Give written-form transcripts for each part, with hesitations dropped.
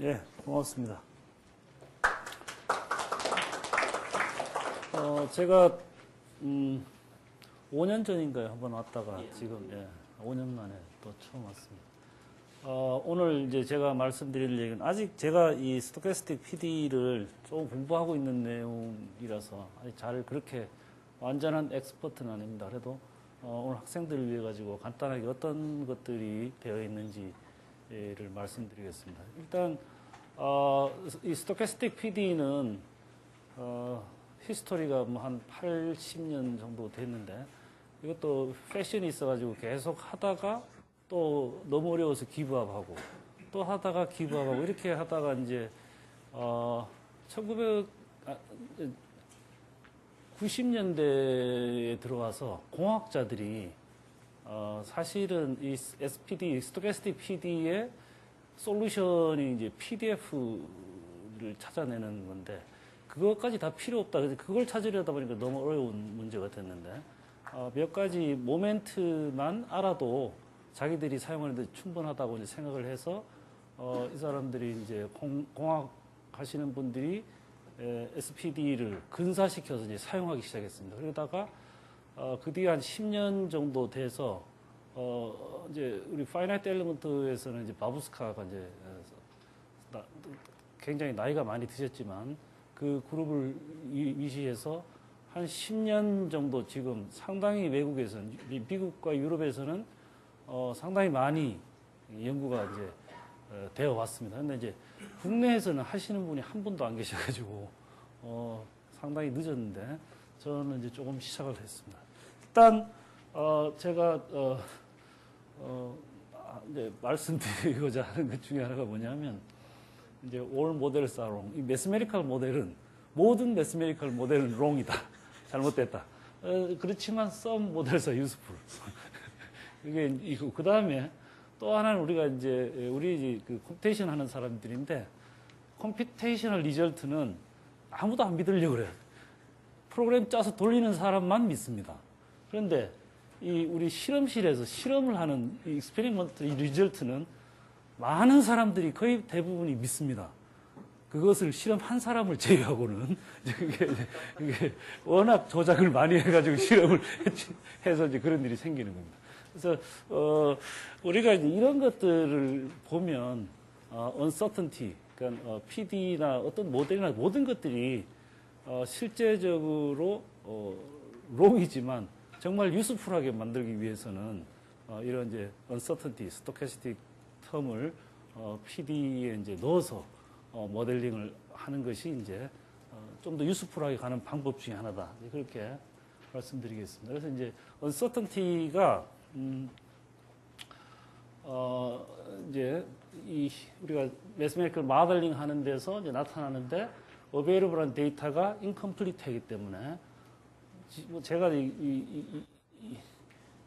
예, 고맙습니다. 제가 5년 전인가요? 한번 왔다가 지금 5년 만에 또 처음 왔습니다. 오늘 이제 제가 말씀드릴 얘기는 아직 제가 이 스토캐스틱 PD를 조금 공부하고 있는 내용이라서 아직 잘 그렇게 완전한 엑스퍼트는 아닙니다. 그래도 오늘 학생들을 위해 가지고 간단하게 어떤 것들이 되어 있는지를 말씀드리겠습니다. 일단 이 스토캐스틱 PD는 히스토리가 뭐 한 80년 정도 됐는데 이것도 패션이 있어가지고 계속 하다가 또 너무 어려워서 기브업하고 또 하다가 기브업하고 이렇게 하다가 이제 1990년대에 들어와서 공학자들이 사실은 이 SPD, 스토캐스틱 PD의 솔루션이 이제 PDF를 찾아내는 건데 그것까지 다 필요 없다. 그래서 그걸 찾으려다 보니까 너무 어려운 문제가 됐는데 몇 가지 모멘트만 알아도 자기들이 사용하는데 충분하다고 이제 생각을 해서 이 사람들이 이제 공학 하시는 분들이 SPD를 근사시켜서 이제 사용하기 시작했습니다. 그러다가 그 뒤에 한 10년 정도 돼서 이제 우리 파이나이트 엘리먼트에서는 이제 바부스카가 이제 굉장히 나이가 많이 드셨지만 그 그룹을 위시해서 한 10년 정도 지금 상당히 외국에서는 미국과 유럽에서는 상당히 많이 연구가 이제 되어 왔습니다. 근데 이제 국내에서는 하시는 분이 한 분도 안 계셔가지고 상당히 늦었는데 저는 이제 조금 시작을 했습니다. 일단 제가 이제 말씀드리고자 하는 것 중에 하나가 뭐냐면 이제 all models are wrong. 이 매스메리컬 모델은 모든 매스메리컬 모델은 wrong이다. 잘못됐다. 그렇지만 some models are useful. 이게 이거 그 다음에 또 하나는 우리가 이제 우리 그 컴퓨테이션 하는 사람들인데 컴퓨테이셔널 리절트는 아무도 안 믿으려고 그래요. 프로그램 짜서 돌리는 사람만 믿습니다. 그런데 이 우리 실험실에서 실험을 하는 이 익스페리먼트 리절트는 많은 사람들이 거의 대부분이 믿습니다. 그것을 실험한 사람을 제외하고는 그게 워낙 조작을 많이 해가지고 실험을 해서 이제 그런 일이 생기는 겁니다. 그래서 우리가 이제 이런 것들을 보면 uncertainty, 그러니까 PD나 어떤 모델이나 모든 것들이 실제적으로 wrong이지만 정말 유스풀하게 만들기 위해서는 이런 이제 uncertainty, stochastic 텀을 PD에 이제 넣어서 모델링을 하는 것이 이제 좀 더 유스풀하게 가는 방법 중에 하나다. 그렇게 말씀드리겠습니다. 그래서 이제 uncertainty가 이제 우리가 매스메리컬 모델링 하는 데서 이제 나타나는데 어베이러블한 데이터가 인컴플리트하기 때문에 제가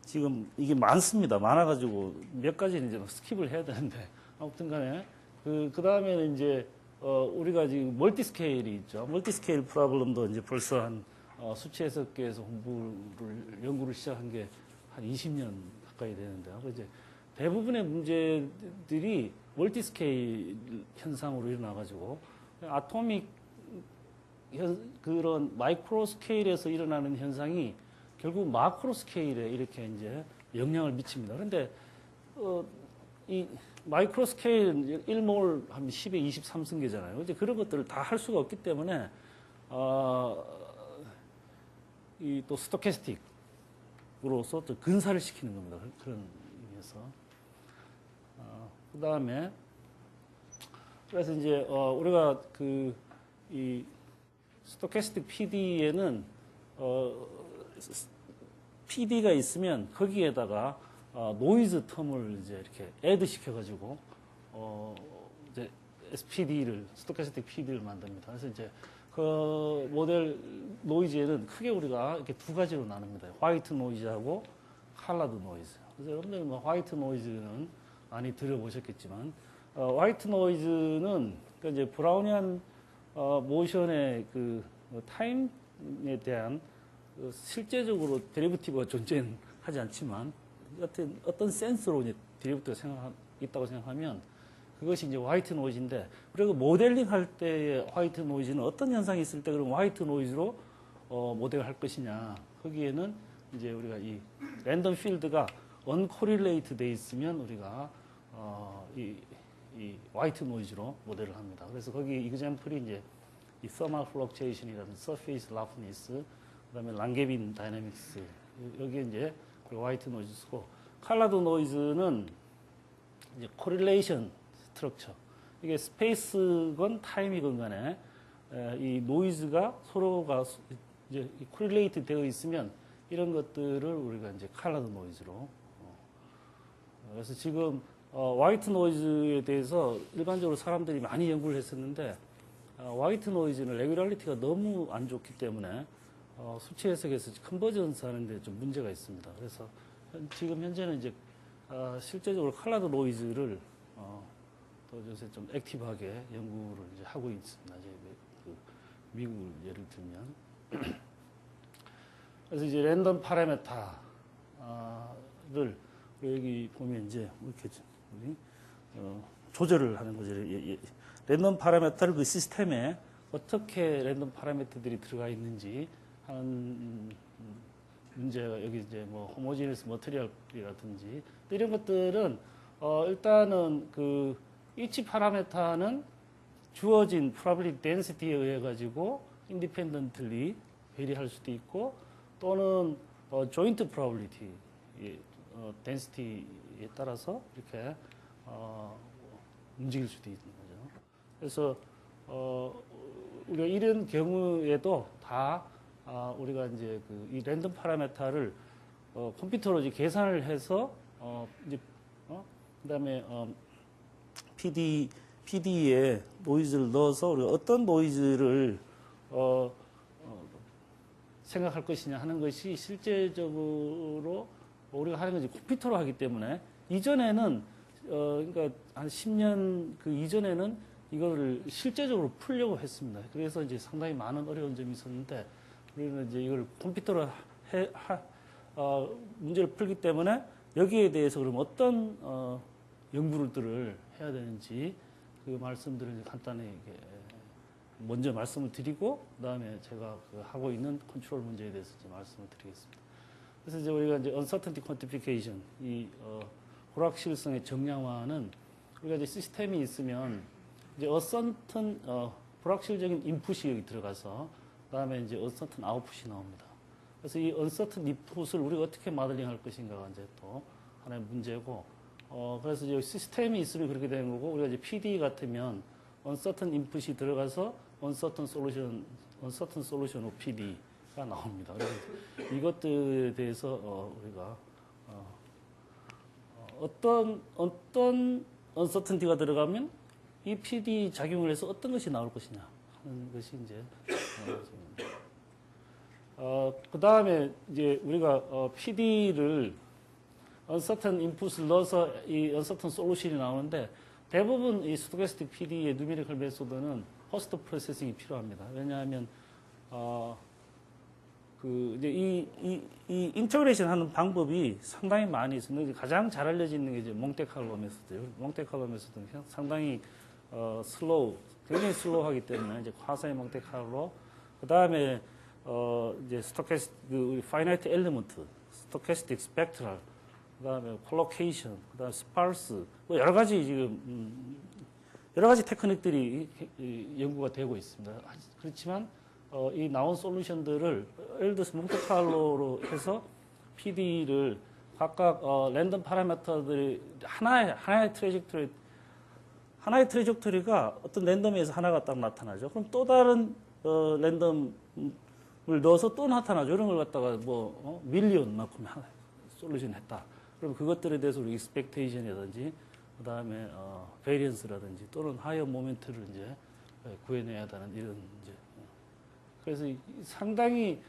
지금 이게 많습니다. 많아가지고 몇 가지는 이제 스킵을 해야 되는데 아무튼 간에 그 다음에는 이제 우리가 지금 멀티 스케일이 있죠. 멀티 스케일 프로블럼도 이제 벌써 한 수치 해석계에서 연구를 시작한 게 한 20년 가까이 되는데요. 이제 대부분의 문제들이 멀티 스케일 현상으로 일어나가지고 아토믹 그런 마이크로 스케일에서 일어나는 현상이 결국 마크로 스케일에 이렇게 이제 영향을 미칩니다. 그런데 이 마이크로 스케일은 1몰 한 10에 23승계잖아요. 이제 그런 것들을 다 할 수가 없기 때문에 이 또 스토캐스틱으로서 또 근사를 시키는 겁니다. 그런 의미에서. 그 다음에 그래서 이제 우리가 이 스토캐스틱 PD에는 PD가 있으면 거기에다가 노이즈 텀을 이제 이렇게 애드 시켜가지고 이제 SPD를 스토캐스틱 PD를 만듭니다. 그래서 이제 그 모델 노이즈에는 크게 우리가 이렇게 두 가지로 나눕니다. 화이트 노이즈하고 컬러드 노이즈. 그래서 여러분들 뭐 화이트 노이즈는 많이 들어보셨겠지만 화이트 노이즈는 그 이제 브라우니안 모션의 그 타임에 대한 실제적으로 데리버티브가 존재하지 않지만 어떤 센스로 이제 데리버티브가 있다고 생각하면 그것이 이제 화이트 노이즈인데, 그리고 모델링 할 때의 화이트 노이즈는 어떤 현상이 있을 때 그럼 화이트 노이즈로 모델을 할 것이냐. 거기에는 이제 우리가 이 랜덤 필드가 언코릴레이트 돼 있으면 우리가 이 화이트 노이즈로 모델을 합니다. 그래서 거기 이그젬플이 이제 이 서멀 플럭체이션이라든지 서페이스 라프니스, 그다음에 랑게빈 다이내믹스, 여기에 이제 화이트 노이즈 쓰고, 컬러드 노이즈는 이제 코릴레이션 스트럭처, 이게 스페이스건 타임이건 간에 이 노이즈가 서로가 이제 코릴레이트 되어 있으면 이런 것들을 우리가 이제 컬러드 노이즈로. 그래서 지금 화이트 노이즈에 대해서 일반적으로 사람들이 많이 연구를 했었는데, 화이트 노이즈는 레귤러리티가 너무 안 좋기 때문에 수치 해석에서 컨버전스 하는데 좀 문제가 있습니다. 그래서 지금 현재는 이제 실제적으로 컬러드 노이즈를 또 요새 좀 액티브하게 연구를 이제 하고 있습니다. 이제 그 미국을 예를 들면. 그래서 이제 랜덤 파라메타를 여기 보면 이제 이렇게 우리 조절을 하는 거죠. 랜덤 파라메터를 그 시스템에 어떻게 랜덤 파라메터들이 들어가 있는지 하는 문제가 여기 이제 뭐 호모지니스 머티리얼이라든지 이런 것들은 일단은 그 each 파라메터는 주어진 probability density에 의해 가지고 independently 베리할 수도 있고, 또는 joint probability density에 따라서 이렇게 움직일 수도 있는 거죠. 그래서 우리가 이런 경우에도 다 우리가 이제 이 랜덤 파라메터를 컴퓨터로 이제 계산을 해서 이제 그다음에 PD에 노이즈를 넣어서 우리가 어떤 노이즈를 생각할 것이냐 하는 것이 실제적으로 우리가 하는 것이 컴퓨터로 하기 때문에, 이전에는 그러니까 한 10년 그 이전에는 이거를 실제적으로 풀려고 했습니다. 그래서 이제 상당히 많은 어려운 점이 있었는데, 우리는 이제 이걸 컴퓨터로 문제를 풀기 때문에 여기에 대해서 그럼 어떤 연구들을 해야 되는지 그 말씀들을 간단히 먼저 말씀을 드리고, 그다음에 제가 하고 있는 컨트롤 문제에 대해서 이제 말씀을 드리겠습니다. 그래서 이제 우리가 이제 uncertainty quantification, 이 불확실성의 정량화는 우리가 이제 시스템이 있으면 이제 uncertain 불확실적인 인풋이 여기 들어가서 그다음에 이제 uncertain 아웃풋이 나옵니다. 그래서 이 uncertain 인풋을 우리가 어떻게 모델링 할 것인가가 이제 또 하나의 문제고, 그래서 이제 시스템이 있으면 그렇게 되는 거고, 우리가 이제 PD 같으면 uncertain 인풋이 들어가서 uncertain solution of PD가 나옵니다. 그래서 이것들에 대해서 우리가 어떤 uncertainty가 들어가면 이 PD 작용을 해서 어떤 것이 나올 것이냐 하는 것이 이제 그 다음에 이제 우리가 PD를 uncertain input을 넣어서 이 uncertain solution이 나오는데, 대부분 이 스토캐스틱 PD의 numerical 메소드는 포스트 프로세싱이 필요합니다. 왜냐하면 그 이제 이 인터그레이션 하는 방법이 상당히 많이 있습니다. 가장 잘 알려져 있는 게 이제 몽테칼로 메소드예요. 몽테칼로 메소드는 상당히 굉장히 슬로우하기 때문에 이제 과사의 몽테칼로, 그 다음에 이제 우리 파이나이트 엘리먼트, 스토캐스틱 스펙트럴, 그다음에 콜로케이션, 그다음에 스파르스, 뭐 여러 가지 지금 여러 가지 테크닉들이 연구가 되고 있습니다. 그렇지만 이 나온 솔루션들을 예를 들어서 몽테칼로로 해서 PD를 각각 랜덤 파라미터들이 하나의 트레젝토리가 어떤 랜덤에서 하나가 딱 나타나죠. 그럼 또 다른 랜덤을 넣어서 또 나타나죠. 이런 걸 갖다가 밀리언만큼 솔루션 했다. 그럼 그것들에 대해서 우리 익스펙테이션이라든지 그다음에 베리언스라든지 또는 하이어 모멘트를 이제 구해내야 되는 이런 이제, 그래서 상당히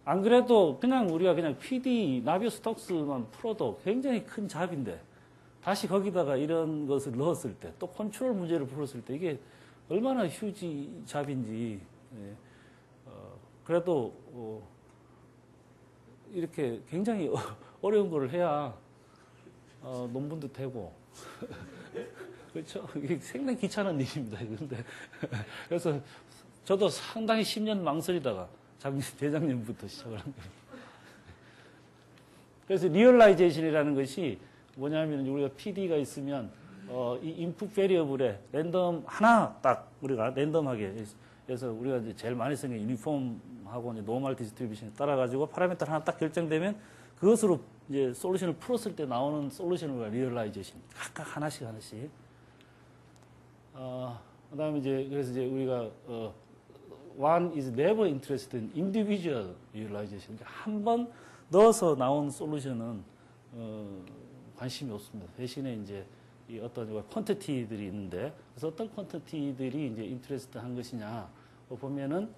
안 그래도 그냥 우리가 그냥 PD 나비오 스톡스만 풀어도 굉장히 큰 잡인데, 다시 거기다가 이런 것을 넣었을 때, 또 컨트롤 문제를 풀었을 때 이게 얼마나 휴지 잡인지, 그래도 이렇게 굉장히 어려운 걸 해야 논문도 되고. 그렇죠. 이게 상당히 귀찮은 일입니다. 그런데 그래서 저도 상당히 10년 망설이다가 재작년부터 시작을 한 거예요. 그래서 리얼라이제이션이라는 것이 뭐냐면 우리가 PD가 있으면 이 인풋 베리어블에 랜덤 하나 딱 우리가 랜덤하게 그래서 우리가 이제 제일 많이 쓰는 게 유니폼하고 이제 노멀 디스트리뷰션 따라가지고 파라미터 하나 딱 결정되면 그것으로 이제 솔루션을 풀었을 때 나오는 솔루션을 우리가 리얼라이제이션 각각 하나씩 그다음에 이제 그래서 이제 우리가 one is never interested in individual realization. 한 번 넣어서 나온 솔루션은 관심이 없습니다. 대신에 이제 이 어떤 퀀티티들이 있는데 그래서 어떤 퀀티티들이 이제 인트레스트 한 것이냐 보면은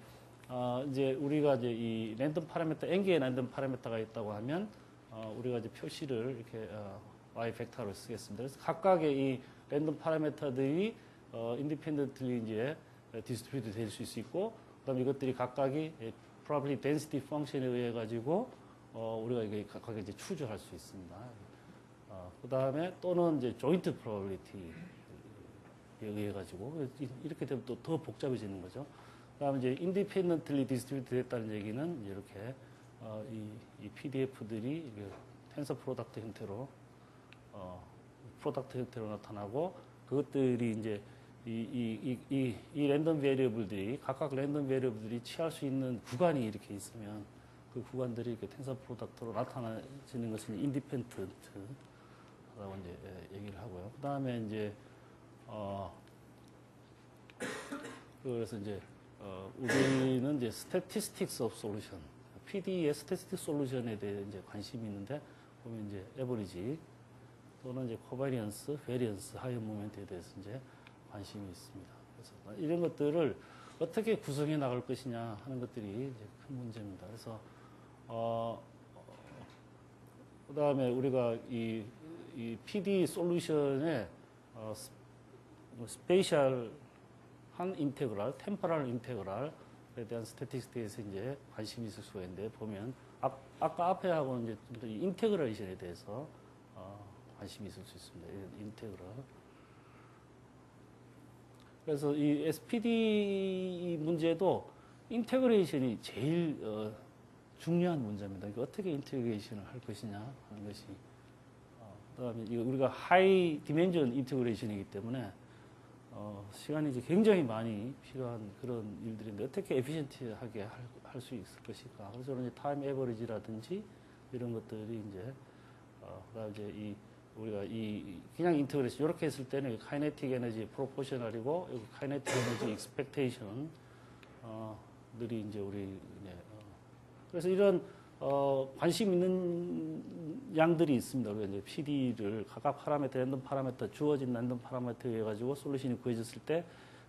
이제 우리가 이제 이 랜덤 파라미터 n 개의 랜덤 파라미터가 있다고 하면 우리가 이제 표시를 이렇게 y 벡터로 쓰겠습니다. 그래서 각각의 이 랜덤 파라미터들이 인디펜던트리 이제 디스트리뷰트 될 수 있고 그다음에 이것들이 각각이 probability density function에 의해 가지고 우리가 이게 각각 이제 추주할 수 있습니다. 그다음에 또는 이제 joint probability에 의해 가지고 이렇게 되면 또 더 복잡해지는 거죠. 그다음에 이제 independently distributed 됐다는 얘기는 이제 이렇게 이 PDF들이 텐서 프로덕트 형태로 나타나고 그것들이 이제 이 랜덤 베리어블들이 각각 랜덤 베리어블들이 취할 수 있는 구간이 이렇게 있으면 그 구간들이 이렇게 텐서 프로덕트로 나타나지는 것은 인디펜던트라고 이제 얘기를 하고요. 그 다음에 이제 그래서 이제 우리는 이제 statistics of solution, PD의 statistics solution에 대해 이제 관심이 있는데 보면 이제 average 또는 이제 covariance, variance, higher moment에 대해서 이제 관심이 있습니다. 그래서 이런 것들을 어떻게 구성해 나갈 것이냐 하는 것들이 이제 큰 문제입니다. 그래서 그다음에 우리가 이 PD 솔루션의 스페이셜한 인테그랄, 템포럴 인테그랄에 대한 스태티스틱에서 이제 관심이 있을 수가 있는데 보면 아까 앞에 하고는 이제 인테그레이션에 대해서 관심이 있을 수 있습니다. 인테그랄. 그래서 이 SPD 문제도 인테그레이션이 제일 중요한 문제입니다. 그러니까 어떻게 인테그레이션을 할 것이냐 하는 것이. 그다음에 우리가 하이 디멘전 인테그레이션이기 때문에 시간이 이제 굉장히 많이 필요한 그런 일들인데 어떻게 에피션트하게 할 수 있을 것일까. 그래서 이제 타임 에버리지라든지 이런 것들이 이제 그다음에 이제 우리가 그냥 인테그레이션 이렇게 했을 때는 카이네틱 에너지 프로포셔널이고 카이네틱 에너지 익스펙테이션 들이 이제 그래서 이런 관심 있는 양들이 있습니다. 우리가 이제 PD를 각각 파라미터, 랜덤 파라미터, 주어진 랜덤 파라미터에 가지고 솔루션이 구해졌을 때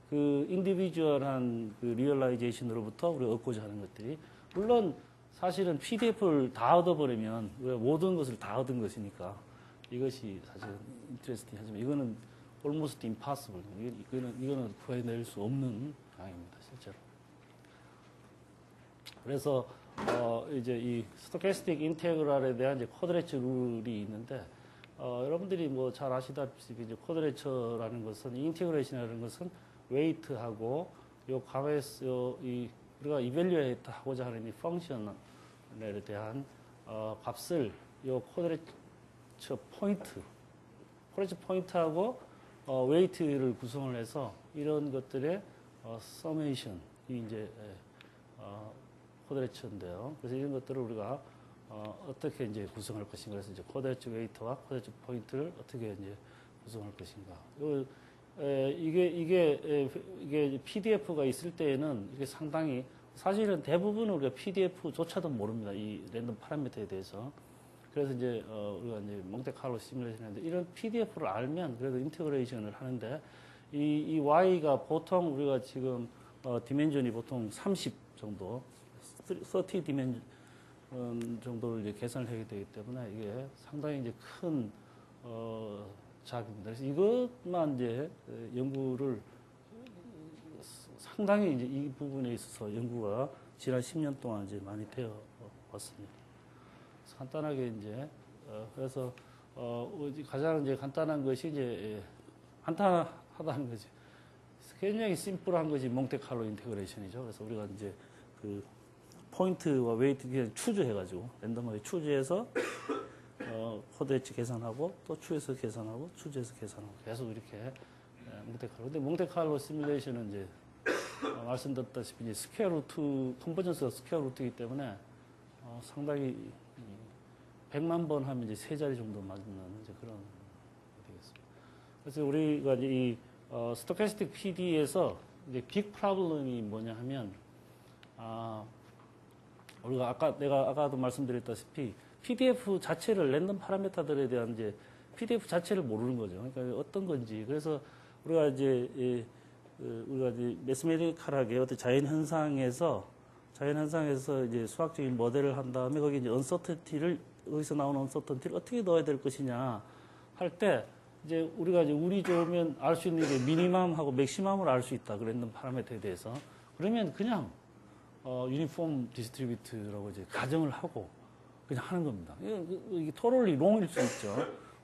그 인디비주얼한 그 리얼라이제이션으로부터 우리가 얻고자 하는 것들이 물론 사실은 PDF를 다 얻어버리면 우리가 모든 것을 다 얻은 것이니까 이것이 사실 인트레스팅 하지만 이거는 almost impossible. 이거는 구해낼 수 없는 양입니다, 실제로. 그래서 이제 이 스토캐스틱 인테그랄에 대한 이제 쿼드레처 룰이 있는데 여러분들이 뭐 잘 아시다시피 이제 쿼드레처라는 것은 인테그레이션이라는 것은 웨이트하고 요 값에 우리가 이밸류에이트 하고자 하는 이 펑션에 대한 값을 요 쿼드레처 포인트하고 웨이트를 구성을 해서 이런 것들의 서메이션이 이제 쿼드레처인데요. 그래서 이런 것들을 우리가 어떻게 이제 구성할 것인가. 그래서 이제 쿼드레처 웨이트와 쿼드레처 포인트를 어떻게 이제 구성할 것인가. 이게 PDF가 있을 때에는 이게 상당히 사실은 대부분은 우리가 PDF조차도 모릅니다. 이 랜덤 파라미터에 대해서. 그래서 이제 우리가 이제 몽테칼로 시뮬레이션 하는데 이런 PDF를 알면 그래도 인테그레이션을 하는데 이 Y가 보통 우리가 지금 디멘전이 보통 30 정도 30 디멘전 정도를 이제 계산을 해야 되기 때문에 이게 상당히 이제 큰 작입니다. 그래서 이것만 이제 연구를 상당히 이제 이 부분에 있어서 연구가 지난 10년 동안 이제 많이 되어 왔습니다. 간단하게 이제 그래서 가장 이제 간단한 것이 이제 간단하다는 거지. 굉장히 심플한 것이 몽테칼로 인테그레이션이죠. 그래서 우리가 이제 그 포인트와 웨이트 그냥 추주해가지고 랜덤하게 추주해서 코드 엣지 계산하고 또 추에서 계산하고 추주해서 계산하고 계속 이렇게 몽테칼로. 근데 몽테칼로 시뮬레이션은 이제 말씀드렸다시피 이제 스퀘어 루트 컨버전스가 스퀘어 루트이기 때문에 상당히 100만 번 하면 이제 세 자리 정도 맞는 이제 그런 되겠습니다. 그래서 우리가 이제 이 스토캐스틱 PD에서 이제 빅 프로블럼이 뭐냐 하면 우리가 내가 아까도 말씀드렸다시피 PDF 자체를 랜덤 파라미터들에 대한 이제 PDF 자체를 모르는 거죠. 그러니까 어떤 건지. 그래서 우리가 이제 매스메디컬하게 어떤 자연 현상에서 이제 수학적인 모델을 한 다음에 거기 이제 거기서 나오는 언서턴티를 어떻게 넣어야 될 것이냐 할 때 이제 우리가 이제 운이 좋으면 알 수 있는 게 미니멈하고 맥시멈을 알 수 있다. 그 랜덤 파라미터에 대해서. 그러면 그냥 유니폼 디스트리뷰트라고 이제 가정을 하고 그냥 하는 겁니다. 이게 토럴리 롱일 수 있죠.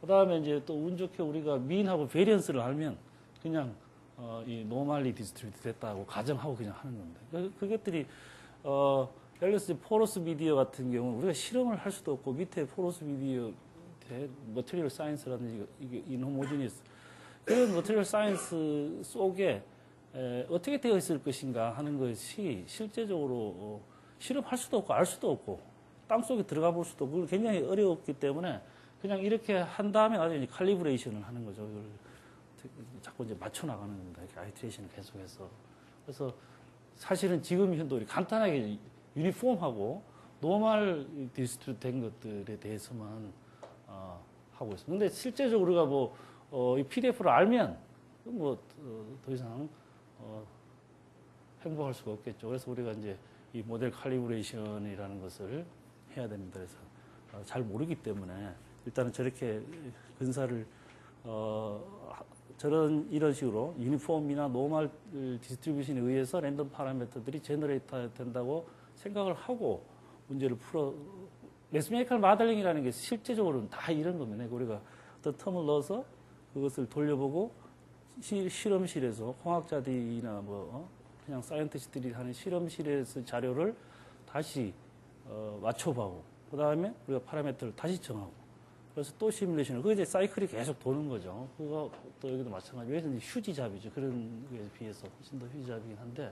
그 다음에 이제 또 운 좋게 우리가 민하고 베리언스를 알면 그냥 이 노멀리 디스트리뷰트 됐다고 가정하고 그냥 하는 겁니다. 그것들이 예를 들어서 포러스 미디어 같은 경우는 우리가 실험을 할 수도 없고 밑에 포러스 미디어 머티리얼 사이언스라든지 이게 인호모지니스 그런 머티리얼 사이언스 속에 어떻게 되어 있을 것인가 하는 것이 실제적으로 실험할 수도 없고 알 수도 없고 땅 속에 들어가 볼 수도 없고 굉장히 어려웠기 때문에 그냥 이렇게 한 다음에 나중에 이제 칼리브레이션을 하는 거죠. 이걸 자꾸 이제 맞춰 나가는 겁니다. 이렇게 아이트레이션을 계속해서. 그래서 사실은 지금 현도 간단하게 유니폼하고 노멀 디스트리뷰트 된 것들에 대해서만 하고 있습니다. 근데 실제적으로 우리가 이 PDF를 알면 더 이상 행복할 수가 없겠죠. 그래서 우리가 이제 이 모델 칼리브레이션이라는 것을 해야 됩니다. 그래서 잘 모르기 때문에 일단은 저렇게 근사를 이런 식으로 유니폼이나 노멀 디스트리뷰션에 의해서 랜덤 파라미터들이 제너레이터 된다고 생각을 하고 문제를 매스메디컬 모델링이라는 게 실제적으로는 다 이런 겁니다. 우리가 어떤 텀을 넣어서 그것을 돌려보고 실험실에서 공학자들이나 그냥 사이언티스트들이 하는 실험실에서 자료를 다시 맞춰보고 그 다음에 우리가 파라미터를 다시 정하고 그래서 또 시뮬레이션을 그게 이제 사이클이 계속 도는 거죠. 그거 또 여기도 마찬가지로 여기서 휴지 잡이죠. 그런 거에 비해서 훨씬 더 휴지 잡이긴 한데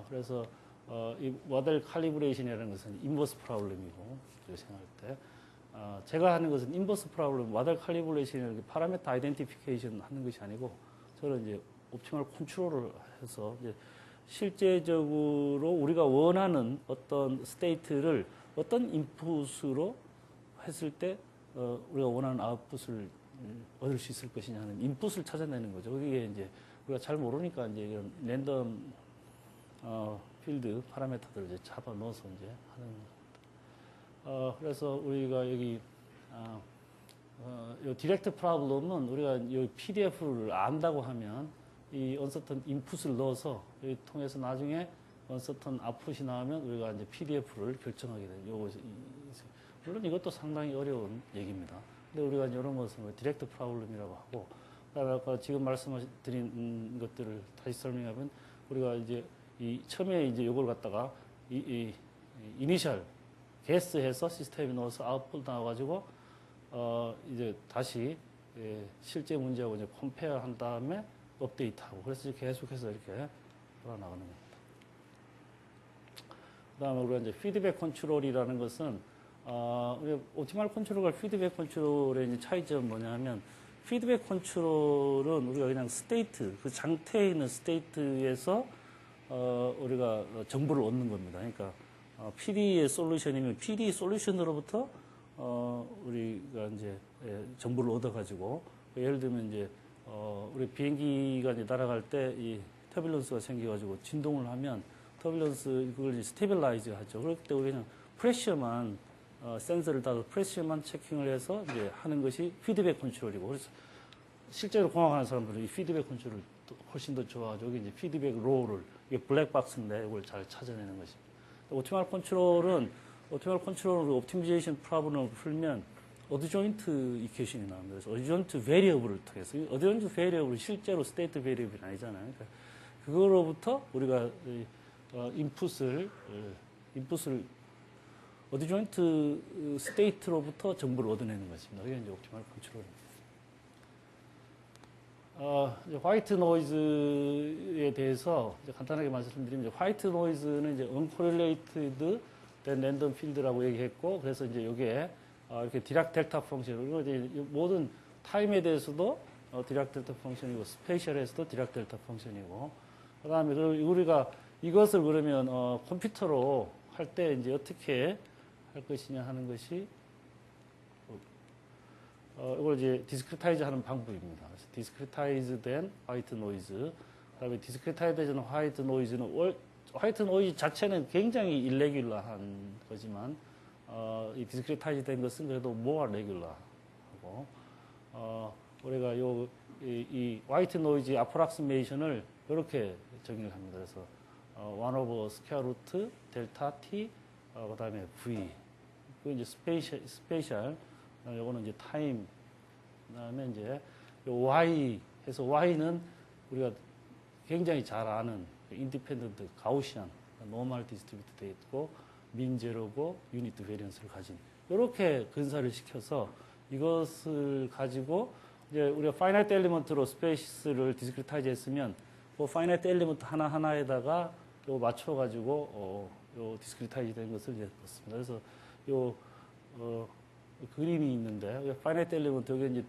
그래서 이 모델 칼리브레이션이라는 것은 인버스 프로블럼이고 생각할 때 제가 하는 것은 인버스 프로블럼 모델 칼리브레이션이라는 파라미터 아이덴티피케이션 하는 것이 아니고 저는 이제 옵티멀 컨트롤을 해서 이제 실제적으로 우리가 원하는 어떤 스테이트를 어떤 인풋으로 했을 때 우리가 원하는 아웃풋을 얻을 수 있을 것이냐 하는 인풋을 찾아내는 거죠. 그게 이제 우리가 잘 모르니까 이제 이런 랜덤 필드 파라미터들을 이제 잡아 넣어서 이제 하는 겁니다. 그래서 우리가 여기 이 디렉트 프로블럼은 우리가 이 PDF를 안다고 하면 이 언서턴 인풋을 넣어서 여기 통해서 나중에 언서턴 아웃풋이 나오면 우리가 이제 PDF를 결정하게 돼요. 요것이 물론 이것도 상당히 어려운 얘기입니다. 근데 우리가 이런 것은 디렉트 프로블럼이라고 하고, 그다음에 아까 지금 말씀드린 것들을 다시 설명하면 우리가 이제 처음에 이제 요걸 갖다가 이니셜 게스트해서 시스템에 넣어서 아웃풋 나와가지고 이제 다시 실제 문제하고 이제 컴페어 한 다음에 업데이트하고 그래서 계속해서 이렇게 돌아나가는 겁니다. 그다음에 우리가 이제 피드백 컨트롤이라는 것은 옵티멀 컨트롤과 피드백 컨트롤의 이제 차이점은 뭐냐면 피드백 컨트롤은 우리가 그냥 스테이트 그 상태에 있는 스테이트에서 우리가 정보를 얻는 겁니다. 그러니까 PD의 솔루션이면 PD 솔루션으로부터 우리가 이제 정보를 얻어가지고 예를 들면 이제 우리 비행기가 이제 날아갈 때 이 터뷸런스가 생겨가지고 진동을 하면 터뷸런스 그걸 이제 스테빌라이즈 하죠. 그럴 때 우리는 프레셔만 센서를 따서 프레셔만 체킹을 해서 이제 하는 것이 피드백 컨트롤이고 그래서 실제로 공학하는 사람들은 이 피드백 컨트롤을 훨씬 더 좋아하죠. 여기 이제 피드백 로우를 이게 블랙박스인데 이걸 잘 찾아내는 것입니다. 옵티멀 컨트롤은 옵티마이제이션 프로블럼을 풀면 어드조인트 이퀘이션이 나옵니다. 그래서 어드조인트 베리어블을 통해서 어드조인트 베리어블은 실제로 스테이트 베리어블이 아니잖아요. 그러니까 그거로부터 우리가 인풋을 어드조인트 스테이트로부터 정보를 얻어내는 것입니다. 그게 이제 옵티멀 컨트롤입니다. 이제 화이트 노이즈에 대해서 이제 간단하게 말씀드리면, 이제 화이트 노이즈는 이제 uncorrelated 랜덤 필드라고 얘기했고, 그래서 이제 이게 이렇게 디락 델타 펑션으로 이제 모든 타임에 대해서도 디락 델타 펑션이고, 스페이셜에서도 디락 델타 펑션이고, 그다음에 우리가 이것을 그러면 컴퓨터로 할 때 이제 어떻게 할 것이냐 하는 것이 이걸 이제 디스크리타이즈 하는 방법입니다. 그래서 디스크리타이즈 된 화이트 노이즈, 그다음에 디스크리타이즈 된 화이트 노이즈는 화이트 노이즈 자체는 굉장히 일레귤러한 거지만 이 디스크리타이즈 된 것은 그래도 more regular하고 우리가 이 화이트 노이즈 어프락시메이션을 이렇게 정의를 합니다. 그래서 1 over 스퀘어 루트 델타 t 그다음에 v 그 이제 스페이셜 요거는 이제 타임, 그다음에 이제 요 y 해서 y는 우리가 굉장히 잘 아는 인디펜던트 가우시안 노멀 디스트리뷰트 돼 있고 민 제로고 유니트 베리언스를 가진 이렇게 근사를 시켜서 이것을 가지고 이제 우리가 파이나이트 엘리먼트로 스페이스를 디스크리타이즈 했으면 그 파이나이트 엘리먼트 하나하나에다가 요 맞춰 가지고 요 디스크리타이즈 된 것을 이제 넣습니다. 그래서 요 그림이 있는데, 파이나이트 엘리먼트, 여기 이제,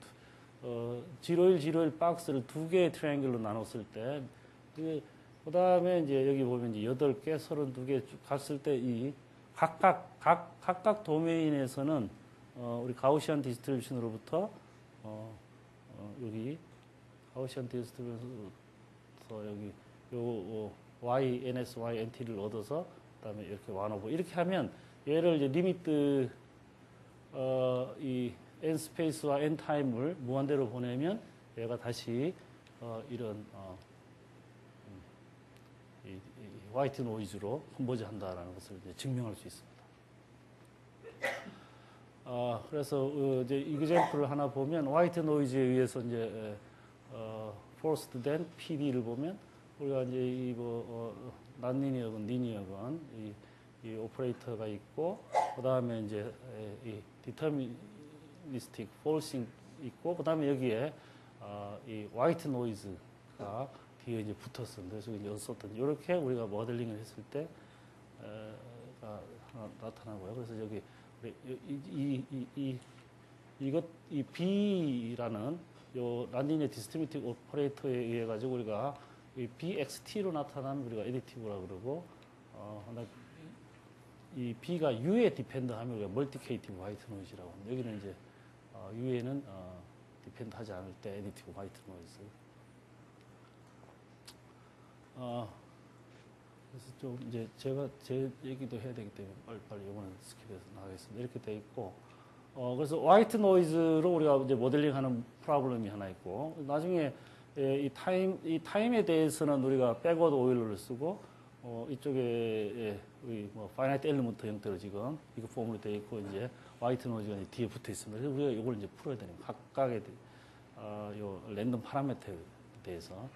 0101 박스를 두 개의 트라이앵글로 나눴을 때, 그 다음에 이제 여기 보면 이제 8개, 32개 쭉 갔을 때 이 각각 도메인에서는, 우리 가우시안 디스트리뷰션으로부터, 여기, 가우시안 디스트리뷰션으로부터 여기, y, ns, y, nt를 얻어서, 그 다음에 이렇게 완호보. 이렇게 하면, 얘를 이제 리미트, 이 n 스페이스와 n 타임을 무한대로 보내면 얘가 다시 이런 이 화이트 노이즈로 컨버지 한다라는 것을 이제 증명할 수 있습니다. 그래서 이제 이그젠플을 하나 보면 화이트 노이즈에 의해서 이제 forced then PD를 보면 우리가 이제 난리니어건 리니어건 이 오퍼레이터가 있고, 그 다음에 이제 이 디터미니스틱 폴싱 있고, 그 다음에 여기에 이 화이트 노이즈가 뒤에 이제 붙었습니다. 그래서 이제 썼던 이렇게 우리가 모델링을 했을 때 하나 나타나고요. 그래서 여기 이 B라는 요 란디니어 디스트리뷰티브 오퍼레이터에 의해 가지고 우리가 이 BXT로 나타나면 우리가 에디티브라고 그러고, 이 B가 U에 디펜드하면 우리가 멀티케이티브 화이트 노이즈라고 합니다. 여기는 이제 U에는 디펜드하지 않을 때 에디티브 화이트 노이즈. 그래서 좀 이제 제가 제 얘기도 해야 되기 때문에 빨리빨리 이거는 스킵해서 나가겠습니다. 이렇게 돼 있고, 그래서 화이트 노이즈로 우리가 이제 모델링하는 프로블럼이 하나 있고, 나중에 이 타임에 대해서는 우리가 백워드 오일러를 쓰고, 이쪽에 뭐 파이나이트 엘리먼트 형태로 지금 이거 폼으로 되어 있고, 이제 화이트 노이즈가 이제 뒤에 붙어 있습니다. 그래서 우리가 이걸 이제 풀어야 되는 각각의 요 랜덤 파라미터에 대해서.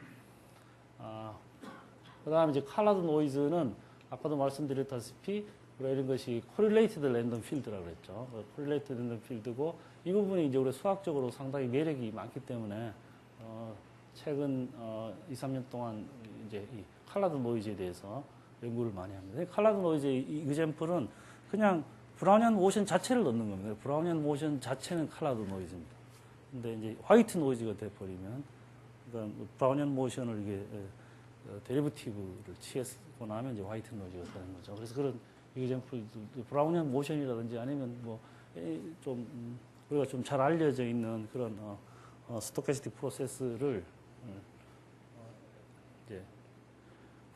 그다음에 이제 컬러드 노이즈는 아까도 말씀드렸다시피 우리가 이런 것이 correlated random field라고 그랬죠. correlated random field고, 이 부분이 이제 우리 수학적으로 상당히 매력이 많기 때문에 최근 2, 3년 동안 이제 이 컬러드 노이즈에 대해서 연구를 많이 합니다. 컬러드 노이즈의 이 example은 그냥 브라우니안 모션 자체를 넣는 겁니다. 브라우니안 모션 자체는 컬러드 노이즈입니다. 근데 이제 화이트 노이즈가 돼버리면, 그러니까 브라우니안 모션을 이게 데리버티브를 취했고 나면 이제 화이트 노이즈가 되는 거죠. 그래서 그런 example, 브라우니안 모션이라든지 아니면 뭐 좀 우리가 좀 잘 알려져 있는 그런 스토캐스틱 프로세스를 이제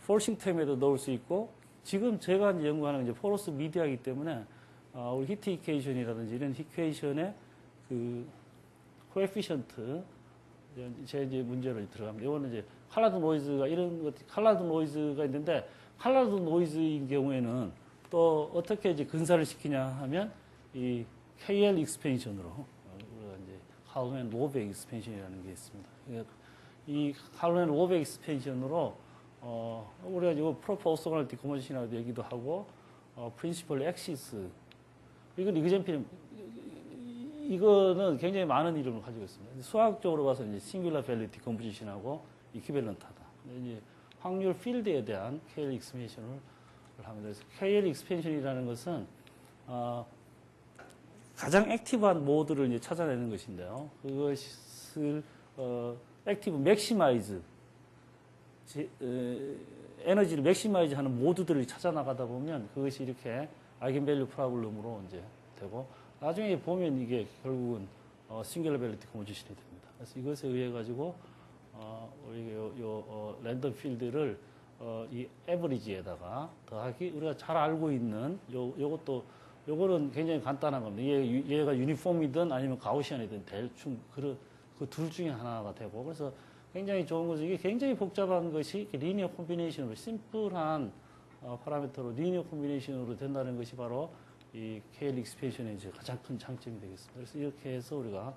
폴싱 템에도 넣을 수 있고, 지금 제가 이제 연구하는 이제 포러스 미디어이기 때문에 우리 히트 이퀘이션이라든지 이런 이퀘이션의 그 코에피션트 제 이제 문제로 들어갑니다. 이거는 이제 컬러드 노이즈가 이런 것, 컬러드 노이즈가 있는데, 컬러드 노이즈인 경우에는 또 어떻게 이제 근사를 시키냐 하면 이 KL 익스펜션으로 우리가 이제 칼맨 로베 익스펜션이라는 게 있습니다. 이 칼맨 로베 익스펜션으로 우리가 이거 프로포소널 디컴포지션이라고 얘기도 하고 프린시플 엑시스 이건 이그젠필 이거는 굉장히 많은 이름을 가지고 있습니다. 수학적으로 봐서 이제 싱귤러 밸류 디컴포지션하고 이퀴밸런트하다. 이제 확률 필드에 대한 KL 익스펜션을 합니다. 그래서 KL 익스펜션이라는 것은 가장 액티브한 모드를 이제 찾아내는 것인데요. 그것을 액티브 맥시마이즈 에너지를 맥시마이즈 하는 모드들을 찾아 나가다 보면 그것이 이렇게 아이겐밸류 프로블럼으로 이제 되고 나중에 보면 이게 결국은 싱귤러 밸류 디컴포지션이 됩니다. 그래서 이것에 의해 가지고 우리 랜덤 필드를 이 에버리지에다가 더하기 우리가 잘 알고 있는 요거는 굉장히 간단한 겁니다. 얘가 유니폼이든 아니면 가우시안이든 대충 그 둘 중에 하나가 되고 그래서 굉장히 좋은 거죠. 이게 굉장히 복잡한 것이 리니어 콤비네이션으로 심플한 파라미터로 리니어 콤비네이션으로 된다는 것이 바로 이 KL 익스펜션의 이제 가장 큰 장점이 되겠습니다. 그래서 이렇게 해서 우리가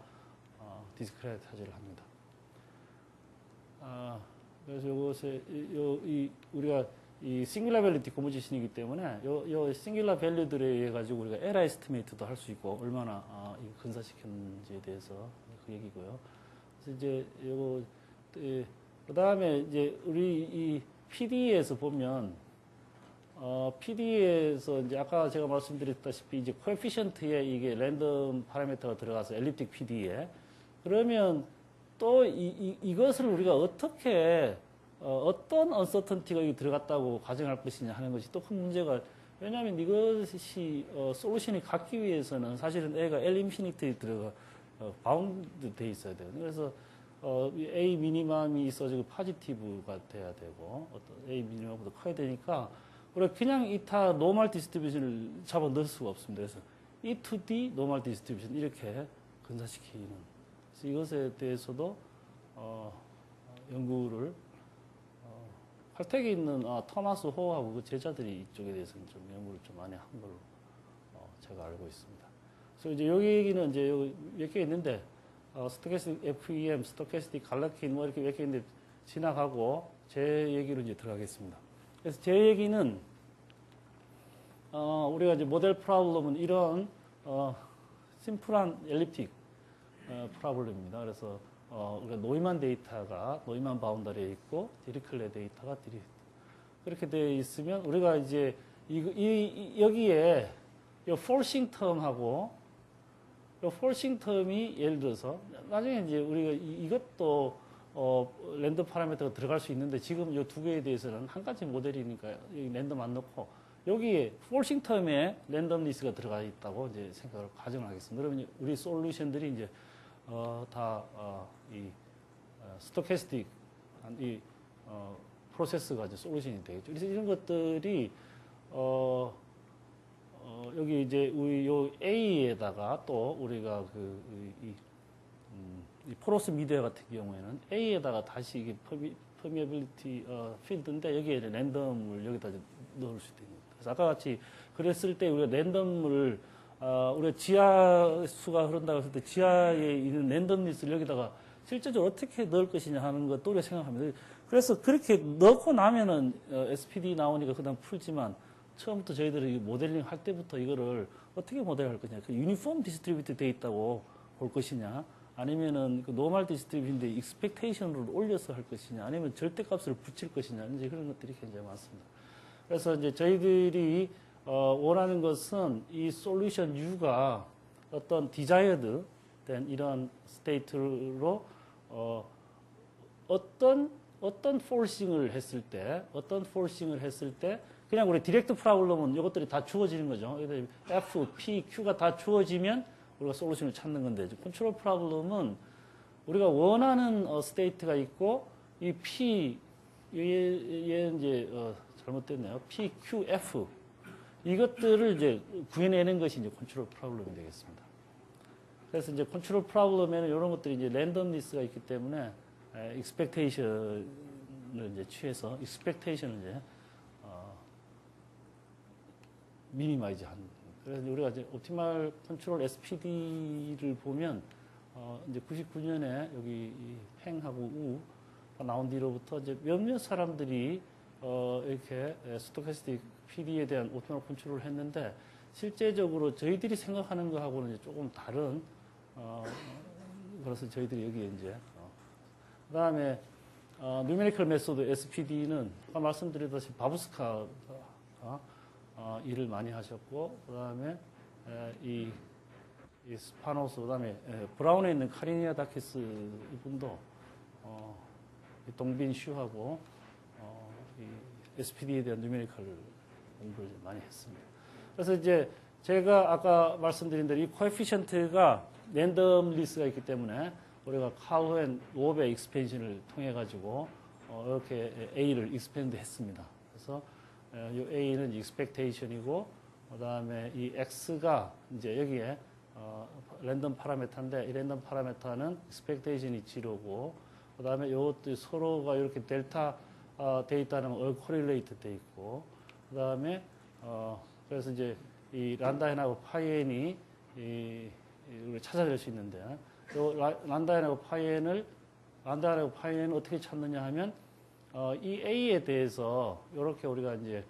디스크레타이즈를 합니다. 그래서 이것에 우리가 이 싱귤러 밸류 디컴포지션이기 때문에 요 싱귤러 밸류들에 의해 가지고 우리가 에러 에스티메이트도 할 수 있고 얼마나 근사시켰는지에 대해서 그 얘기고요. 그래서 이제 요거 그다음에 이제 우리 이 PD에서 보면 PD에서 이제 아까 제가 말씀드렸다시피 이제 코에피션트에 이게 랜덤 파라미터가 들어가서 엘립틱 PD에 그러면 또 이것을 우리가 어떻게 어떤 언서턴티가 들어갔다고 가정할 것이냐 하는 것이 또 큰 문제가 왜냐하면 이것이 솔루션이 갖기 위해서는 사실은 A가 L 인피니트에 들어가 바운드 돼 있어야 돼요. 그래서 A 미니멈이 있어지고 포지티브가 돼야 되고 어떤 A 미니멈보다 커야 되니까 우리가 그냥 이타 노멀 디스트리뷰션을 잡아 넣을 수가 없습니다. 그래서 E to D 노멀 디스트리뷰션 이렇게 근사시키는 그래서 이것에 대해서도 연구를 칼텍에 있는 토마스 호하고 그 제자들이 이쪽에 대해서는 좀 연구를 좀 많이 한 걸로 제가 알고 있습니다. 그래서 이제 여기 얘기는 이제 몇 개 있는데 스토캐스틱 FEM, 스토캐스틱 갈라킨 뭐 이렇게 몇 개 있는데 지나가고 제 얘기로 이제 들어가겠습니다. 그래서 제 얘기는 우리가 이제 모델 프로블럼은 이런 심플한 엘립틱 프로블럼입니다. 그래서 우리가 노이만 데이터가 노이만 바운더리에 있고 디리클레 데이터가 그렇게 되어 있으면 우리가 이제 여기에 이 폴싱 텀하고 이 폴싱 텀이 예를 들어서 나중에 이제 우리가 이것도 랜덤 파라미터가 들어갈 수 있는데 지금 이 두 개에 대해서는 한 가지 모델이니까 랜덤 안 넣고 여기에 폴싱 텀에 랜덤리스가 들어가 있다고 이제 생각을 가정을 하겠습니다. 그러면 우리 솔루션들이 이제 이 스토캐스틱 이 프로세스가 이제 솔루션이 되겠죠. 그래서 이런 것들이 여기 이제 우리 요 A에다가 또 우리가 이 포로스 미디어 같은 경우에는 A에다가 다시 이게 퍼미어빌리티 필드인데 여기에 랜덤을 여기다 넣을 수도 있는 거예요. 그래서 아까 같이 그랬을 때 우리가 랜덤을 우리가 지하수가 흐른다고 했을 때 지하에 있는 랜덤리스를 여기다가 실제적으로 어떻게 넣을 것이냐 하는 것도 우리가 생각합니다. 그래서 그렇게 넣고 나면은 SPD 나오니까 그다음 풀지만 처음부터 저희들이 모델링 할 때부터 이거를 어떻게 모델할 거냐. 그 유니폼 디스트리뷰트 돼 있다고 볼 것이냐. 아니면은 그 노멀 디스트리뷰트인데 익스펙테이션을 올려서 할 것이냐. 아니면 절대값을 붙일 것이냐. 이제 그런 것들이 굉장히 많습니다. 그래서 이제 저희들이 원하는 것은 이 솔루션 U가 어떤 디자이어드 된 이런 스테이트로 어떤 폴싱을 했을 때 그냥 우리 디렉트 프로블럼은 이것들이 다 주어지는 거죠. F, P, Q가 다 주어지면 우리가 솔루션을 찾는 건데 컨트롤 프로블럼은 우리가 원하는 스테이트가 있고 이 P 얘 이제 잘못됐네요. P, Q, F 이것들을 이제 구해내는 것이 이제 컨트롤 프로블럼이 되겠습니다. 그래서 이제 컨트롤 프로블럼에는 이런 것들이 이제 랜덤리스가 있기 때문에 익스펙테이션을 이제 취해서 익스펙테이션을 이제 미니마이즈 하는 그래서 우리가 이제 옵티멀 컨트롤 SPD를 보면 이제 99년에 여기 이 팽하고 우가 나온 뒤로부터 이제 몇몇 사람들이 이렇게 스토캐스틱 PD에 대한 옵티멀 컨트롤을 했는데 실제적으로 저희들이 생각하는 거하고는 이제 조금 다른 그래서 저희들이 여기에 이제 그다음에 뉴메리컬 메소드 SPD는 아까 말씀드렸다시피 바부스카가 일을 많이 하셨고 그다음에 이 스파노스 그다음에 브라운에 있는 카리니아 다키스 이분도 동빈 슈하고 이 SPD에 대한 뉴메리컬 공부를 많이 했습니다. 그래서 이제 제가 아까 말씀드린 대로 이 코에피션트가 랜덤리스가 있기 때문에 우리가 카우앤 롭의 익스펜션을 통해 가지고 이렇게 A를 익스펜드 했습니다. 그래서 이 A는 expectation이고 그다음에 이 X가 이제 여기에 랜덤 파라메터인데 이 랜덤 파라메터는 expectation이 0고 그다음에 이것도 서로가 이렇게 델타 돼 있다는 all correlated 돼 있고 그다음에 그래서 이제 이 란다인하고 파이엔이 우리가 찾아낼 수 있는데 란다인하고 파이엔을 어떻게 찾느냐 하면 이 A에 대해서 이렇게 우리가 이제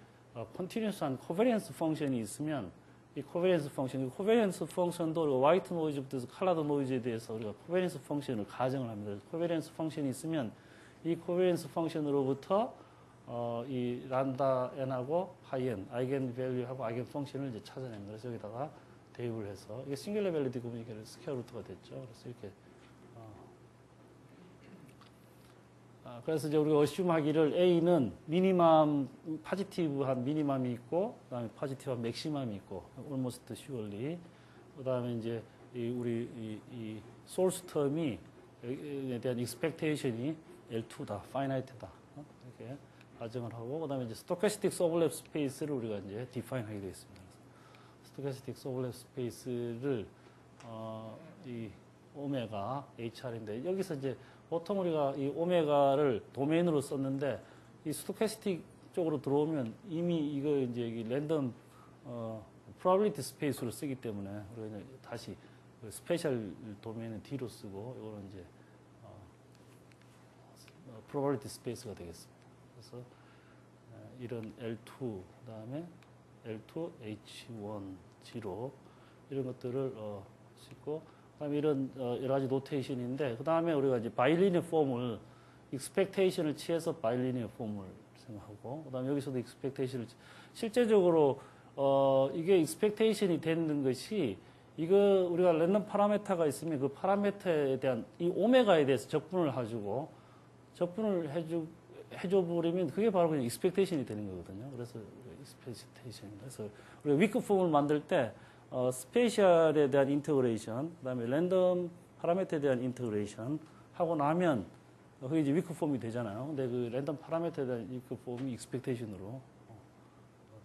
컨티뉴스한 코베리언스 펑션이 있으면 이 코베리언스 펑션도 화이트 노이즈부터 컬러드 노이즈에 대해서 우리가 코베리언스 펑션을 가정을 합니다. 코베리언스 펑션이 있으면 이 코베리언스 펑션으로부터 이 란다 n하고 파이 n 아이겐 밸류하고 아이겐 펑션을 이제 찾아냅니다. 그래서 여기다가 대입을 해서 이게 싱귤러 밸리티 구분이니까 스퀘어 루트가 됐죠. 그래서 이렇게 그래서 이제 우리가 어시움하기를 A는 미니멈 포지티브한 미니멈이 있고 그다음에 포지티브한 맥시멈이 있고 almost surely 그다음에 이제 이 소스 텀이 에 대한 expectation이 L2다, finite다 이렇게 가정을 하고 그다음에 이제 stochastic overlap space를 우리가 이제 define 하게 되어 있습니다. stochastic overlap space를 이 오메가 HR인데 여기서 이제 보통 우리가 이 오메가를 도메인으로 썼는데 이 스토캐스틱 쪽으로 들어오면 이미 이거 이제 랜덤 probability 스페이스로 쓰기 때문에 우리가 이제 다시 스페셜 도메인은 D로 쓰고 이거는 이제 probability 스페이스가 되겠습니다. 그래서 이런 L2 그다음에 L2 H1 0 이런 것들을 싣고 그다음에 이런 여러 가지 노테이션인데 그다음에 우리가 이제 바이리니어 폼을 익스펙테이션을 취해서 바이리니어 폼을 생각하고 그다음에 여기서도 익스펙테이션을 실제적으로 이게 익스펙테이션이 되는 것이 이거 우리가 랜덤 파라메터가 있으면 그 파라메터에 대한 이 오메가에 대해서 적분을 해줘 버리면 그게 바로 그냥 익스펙테이션이 되는 거거든요. 그래서 익스펙테이션입니다. 그래서 우리가 위크 폼을 만들 때 스페셜에 대한 인테그레이션, 그다음에 랜덤 파라미터에 대한 인테그레이션 하고 나면 그게 이제 위크 폼이 되잖아요. 근데 그 랜덤 파라미터에 대한 위크 폼이 익스펙테이션으로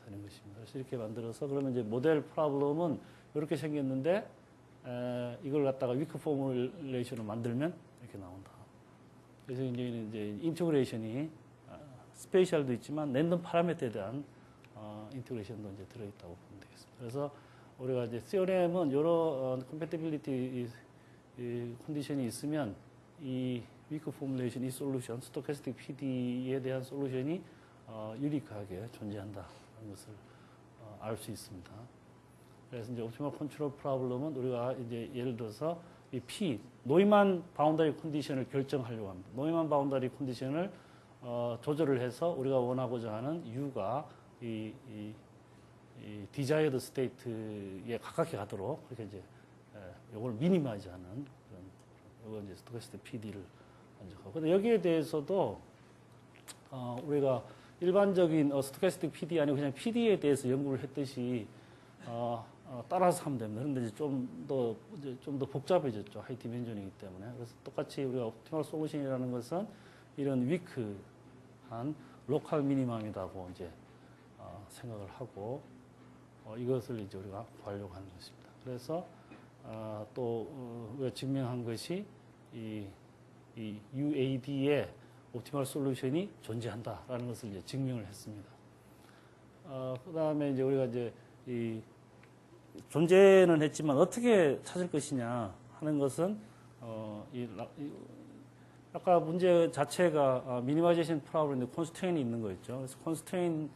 되는 것입니다. 그래서 이렇게 만들어서 그러면 이제 모델 프로블럼은 이렇게 생겼는데 이걸 갖다가 위크 포뮬레이션을 만들면 이렇게 나온다. 그래서 이제 인테그레이션이 스페셜도 있지만 랜덤 파라미터에 대한 인테그레이션도 이제 들어있다고 보면 되겠습니다. 그래서 우리가 이제 시오렘은 여러 컴패티빌리티 컨디션이 있으면 이 위크 포뮬레이션, 이 솔루션, 스토캐스틱 PD에 대한 솔루션이 유니크하게 존재한다는 것을 알 수 있습니다. 그래서 이제 옵티멀 컨트롤 프로블럼은 우리가 이제 예를 들어서 이 P, 노이만 바운더리 컨디션을 결정하려고 합니다. 노이만 바운더리 컨디션을 조절을 해서 우리가 원하고자 하는 U가 이 디자이어드 스테이트에 가깝게 가도록 그렇게 이제 요걸 미니마이즈하는 그런 요건 이제 스토캐스틱 PD를 만족하고. 근데 여기에 대해서도 우리가 일반적인 스토캐스틱 PD 아니고 그냥 PD에 대해서 연구를 했듯이 따라서 하면 됩니다. 그런데 이제 좀 더 복잡해졌죠. 하이 디멘전이기 때문에. 그래서 똑같이 우리가 옵티멀 솔루션이라는 것은 이런 위크한 로컬 미니멈이라고 이제 생각을 하고 이것을 이제 우리가 구하려고 하는 것입니다. 그래서 또 우리가 증명한 것이 이 UAD의 옵티멀 솔루션이 존재한다라는 것을 이제 증명을 했습니다. 그 다음에 이제 우리가 이제 존재는 했지만 어떻게 찾을 것이냐 하는 것은 아까 문제 자체가 미니마이제이션 프로블럼인데 컨스트레인이 있는 거였죠. 그래서 컨스트레인드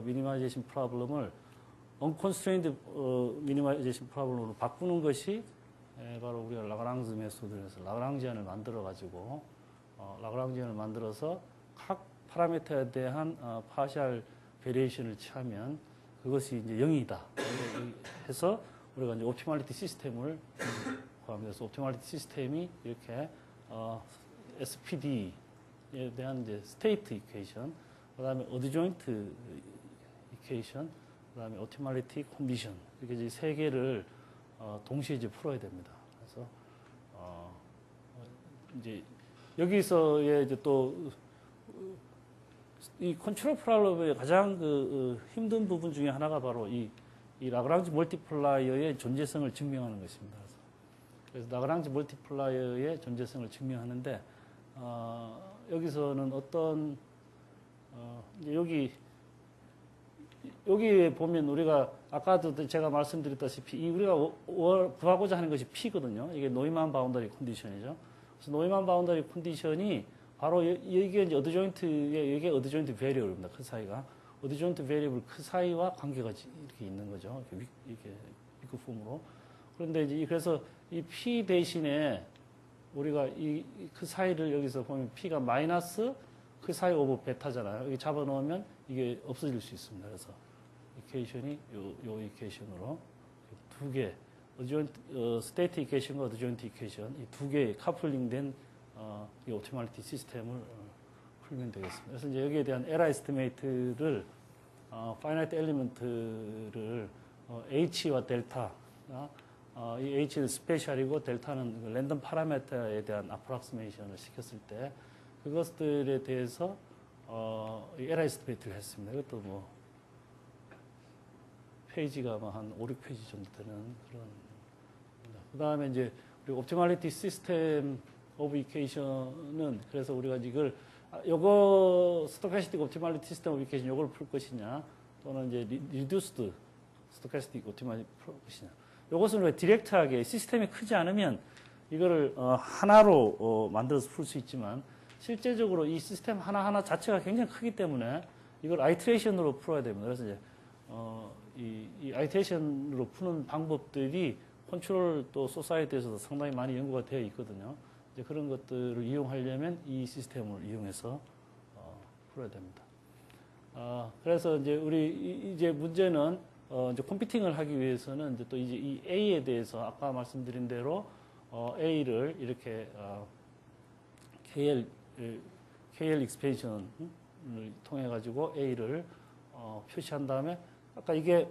미니마이제이션 프로블럼을 언컨스트레인드 미니마이제이션 프로블럼으로 바꾸는 것이 바로 우리가 라그랑즈 메소드에서 라그랑지안을 만들어 가지고 라그랑지안을 만들어서 각 파라미터에 대한 파셜 베리에이션을 취하면 그것이 이제 0이다 해서 우리가 이제 옵티멀리티 시스템을 구합니다. 그래서 옵티멀리티 시스템이 이렇게 SPD에 대한 이제 스테이트 이퀘이션, 그다음에 어드조인트 이퀘이션, 그다음에 옵티멀리티 컨디션 이렇게 이제 세 개를 동시에 이제 풀어야 됩니다. 그래서 이제 여기서의 이제 또 이 컨트롤 프로블럼의 가장 힘든 부분 중에 하나가 바로 이 라그랑지 멀티플라이어의 존재성을 증명하는 것입니다. 그래서 라그랑지 멀티플라이어의 존재성을 증명하는데 여기서는 어떤 여기에 보면 우리가 아까도 제가 말씀드렸다시피 우리가 구하고자 하는 것이 P거든요. 이게 노이만 바운더리 컨디션이죠. 그래서 노이만 바운더리 컨디션이 바로 이게 이제 이게 어드조인트 베리어블입니다. 그 사이가 어드조인트 베리어블 그 사이와 관계가 이렇게 있는 거죠. 이렇게 위크 폼으로. 그런데 이제 그래서 이 P 대신에 우리가 그 사이를 여기서 보면 P가 마이너스 그 사이 오브 베타잖아요. 여기 잡아놓으면 이게 없어질 수 있습니다. 그래서 이퀘이션이 요 이퀘이션으로 두 개, 스테이트 이퀘이션과 어드조인트 이퀘이션 이 두 개의 카플링된 이 옵티멀리티 시스템을 풀면 되겠습니다. 그래서 이제 여기에 대한 에러 에스티메이트를 파이나이트 엘리먼트를 H와 델타 이 H는 스페셜이고 델타는 랜덤 파라미터에 대한 아프락시메이션을 시켰을 때 그것들에 대해서 에러 에스티메이트를 했습니다. 이것도 뭐 페이지가 한 5, 6페이지 정도 되는 그런. 그 다음에 이제 우리 옵티멀리티 시스템 오브 이퀘이션은 그래서 우리가 이걸 요거 스토캐스틱 옵티멀리티 시스템 오브 이퀘이션 요걸 풀 것이냐 또는 이제 리듀스드 스토캐스틱 옵티멀리티 풀 것이냐. 요것은 왜 디렉트하게 시스템이 크지 않으면 이거를 하나로 만들어서 풀 수 있지만 실제적으로 이 시스템 하나하나 자체가 굉장히 크기 때문에 이걸 아이트레이션으로 풀어야 됩니다. 그래서 이제 이 아이트레이션으로 푸는 방법들이 컨트롤 또 소사이티에서도 상당히 많이 연구가 되어 있거든요. 이제 그런 것들을 이용하려면 이 시스템을 이용해서 풀어야 됩니다. 그래서 이제 이제 문제는 이제 컴퓨팅을 하기 위해서는 이제 또 이제 이 A에 대해서 아까 말씀드린 대로 A를 이렇게 KL 익스펜션을 통해 가지고 A를 표시한 다음에 아까 이게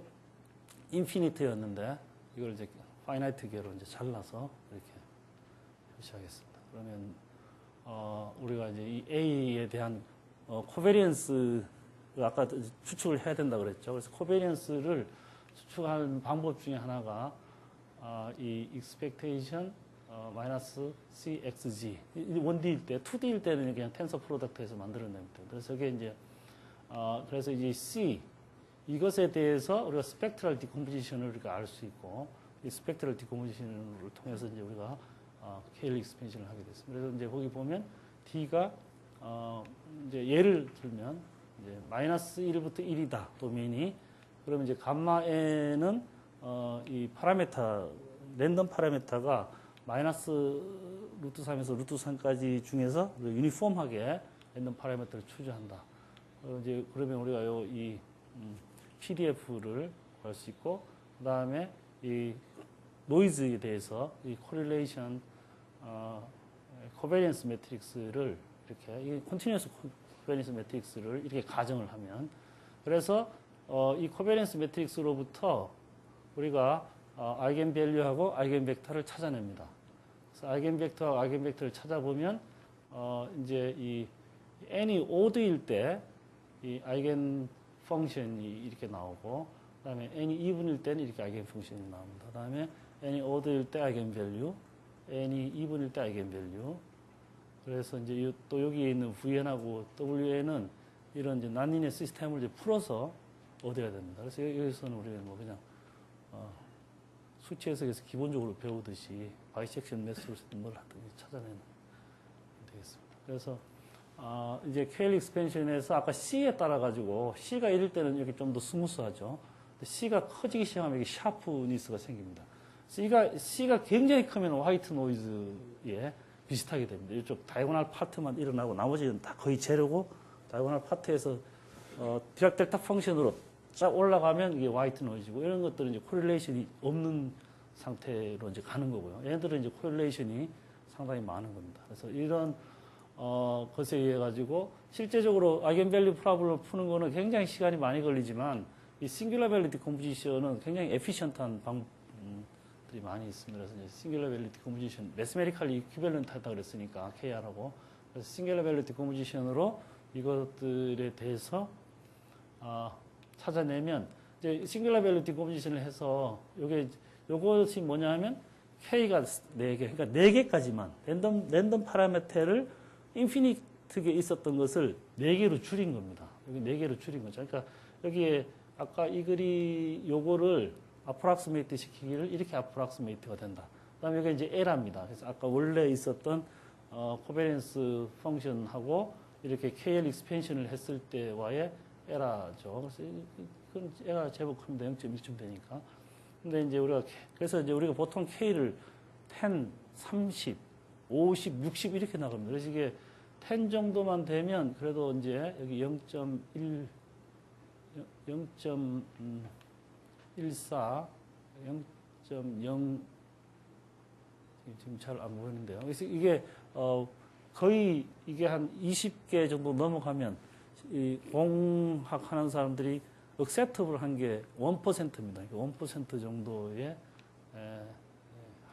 인피니트였는데 이걸 이제 파이나이트 계로 이제 잘라서 이렇게 표시하겠습니다. 그러면 우리가 이제 이 A에 대한 코베리언스를 아까 추측을 해야 된다 그랬죠. 그래서 코베리언스를 추측하는 방법 중에 하나가 이 expectation 마이너스 CXG 1D일 때, 2D일 때는 그냥 텐서 프로덕트에서 만들어냅니다. 그래서 이게 이제 그래서 이제 C 이것에 대해서 우리가 스펙트럴 디컴포지션을 우리가 알 수 있고 이 스펙트럴 디컴포지션을 통해서 이제 우리가 KL 익스펜션을 하게 됐습니다. 그래서 이제 거기 보면 D가 이제 예를 들면 이제 마이너스 1부터 1이다 도메인이 그러면 이제 감마 n은 이 파라미터 랜덤 파라미터가 마이너스 루트 3에서 루트 3까지 중에서 유니폼하게 랜덤 파라미터를 추주한다. 이제 그러면 우리가 이 PDF를 구할 수 있고 그 다음에 이 노이즈에 대해서 이 코릴레이션 코베리언스 매트릭스를 이렇게 이 컨티뉴어스 코베리언스 매트릭스를 이렇게 가정을 하면 그래서 이 코베리언스 매트릭스로부터 우리가 아이겐 밸류하고 아이겐 벡터를 찾아냅니다. 그래서 아이겐 벡터와 아이겐 벡터를 찾아보면 이제 이 n이 오드일 때 이 아이겐 펑션이 이렇게 나오고 그다음에 n이 이분일 때는 이렇게 아이겐 펑션이 나옵니다. 그다음에 n이 오드일 때 아이겐 밸류, n이 이분일 때 아이겐 밸류. 그래서 이제 또 여기에 있는 vn하고 wn은 이런 이제 난리니어 시스템을 이제 풀어서 얻어야 됩니다. 그래서 여기서는 우리가 뭐 그냥 수치 해석에서 기본적으로 배우듯이 바이섹션 매스로서 뭘 하든지 찾아내는 되겠습니다. 그래서 이제 KL 익스펜션에서 아까 C에 따라 가지고 C가 1일 때는 이렇게 좀 더 스무스하죠. C가 커지기 시작하면 이게 샤프니스가 생깁니다. C가 굉장히 크면 화이트 노이즈에 비슷하게 됩니다. 이쪽 다이고널 파트만 일어나고 나머지는 다 거의 제로고 다이고널 파트에서 디락 델타 펑션으로 쫙 올라가면 이게 화이트 노이즈고 이런 것들은 이제 코릴레이션이 없는 상태로 이제 가는 거고요. 얘네들은 이제 코릴레이션이 상당히 많은 겁니다. 그래서 이런 것에 의해 가지고 실제적으로 아이겐밸류 프로블럼을 푸는 거는 굉장히 시간이 많이 걸리지만 이 싱귤러 밸류 디컴포지션은 굉장히 에피션트한 방법들이 많이 있습니다. 그래서 이제 싱귤러 밸류 디컴포지션 매스메리컬리 이퀴밸런트하다 그랬으니까 KR하고 그래서 싱귤러 밸류 디컴포지션으로 이것들에 대해서 찾아내면 이제 싱귤러 밸류 디컴포지션을 해서 요것이 뭐냐면 K가 4개, 그러니까 4개까지만 랜덤 파라미터를 인피니트게 있었던 것을 4개로 줄인 겁니다. 여기 4개로 줄인 거죠. 그러니까 여기에 아까 이 글이 요거를 아프락스메이트 시키기를 이렇게 아프락스메이트가 된다. 그다음에 여기 이제 에라입니다. 그래서 아까 원래 있었던 코베런스 펑션하고 이렇게 KL 익스펜션을 했을 때와의 에라죠. 그래서 에라 제법 큽니다. 0.1쯤 되니까. 근데 이제 그래서 이제 우리가 보통 K를 10, 30, 50, 60 이렇게 나갑니다. 그래서 이게 10 정도만 되면 그래도 이제 여기 0.1, 0.14, 0.0 지금 잘 안 보이는데요. 그래서 이게 거의 이게 한 20개 정도 넘어가면 이 공학하는 사람들이 억셉터블 한 게 1%입니다. 1% 정도의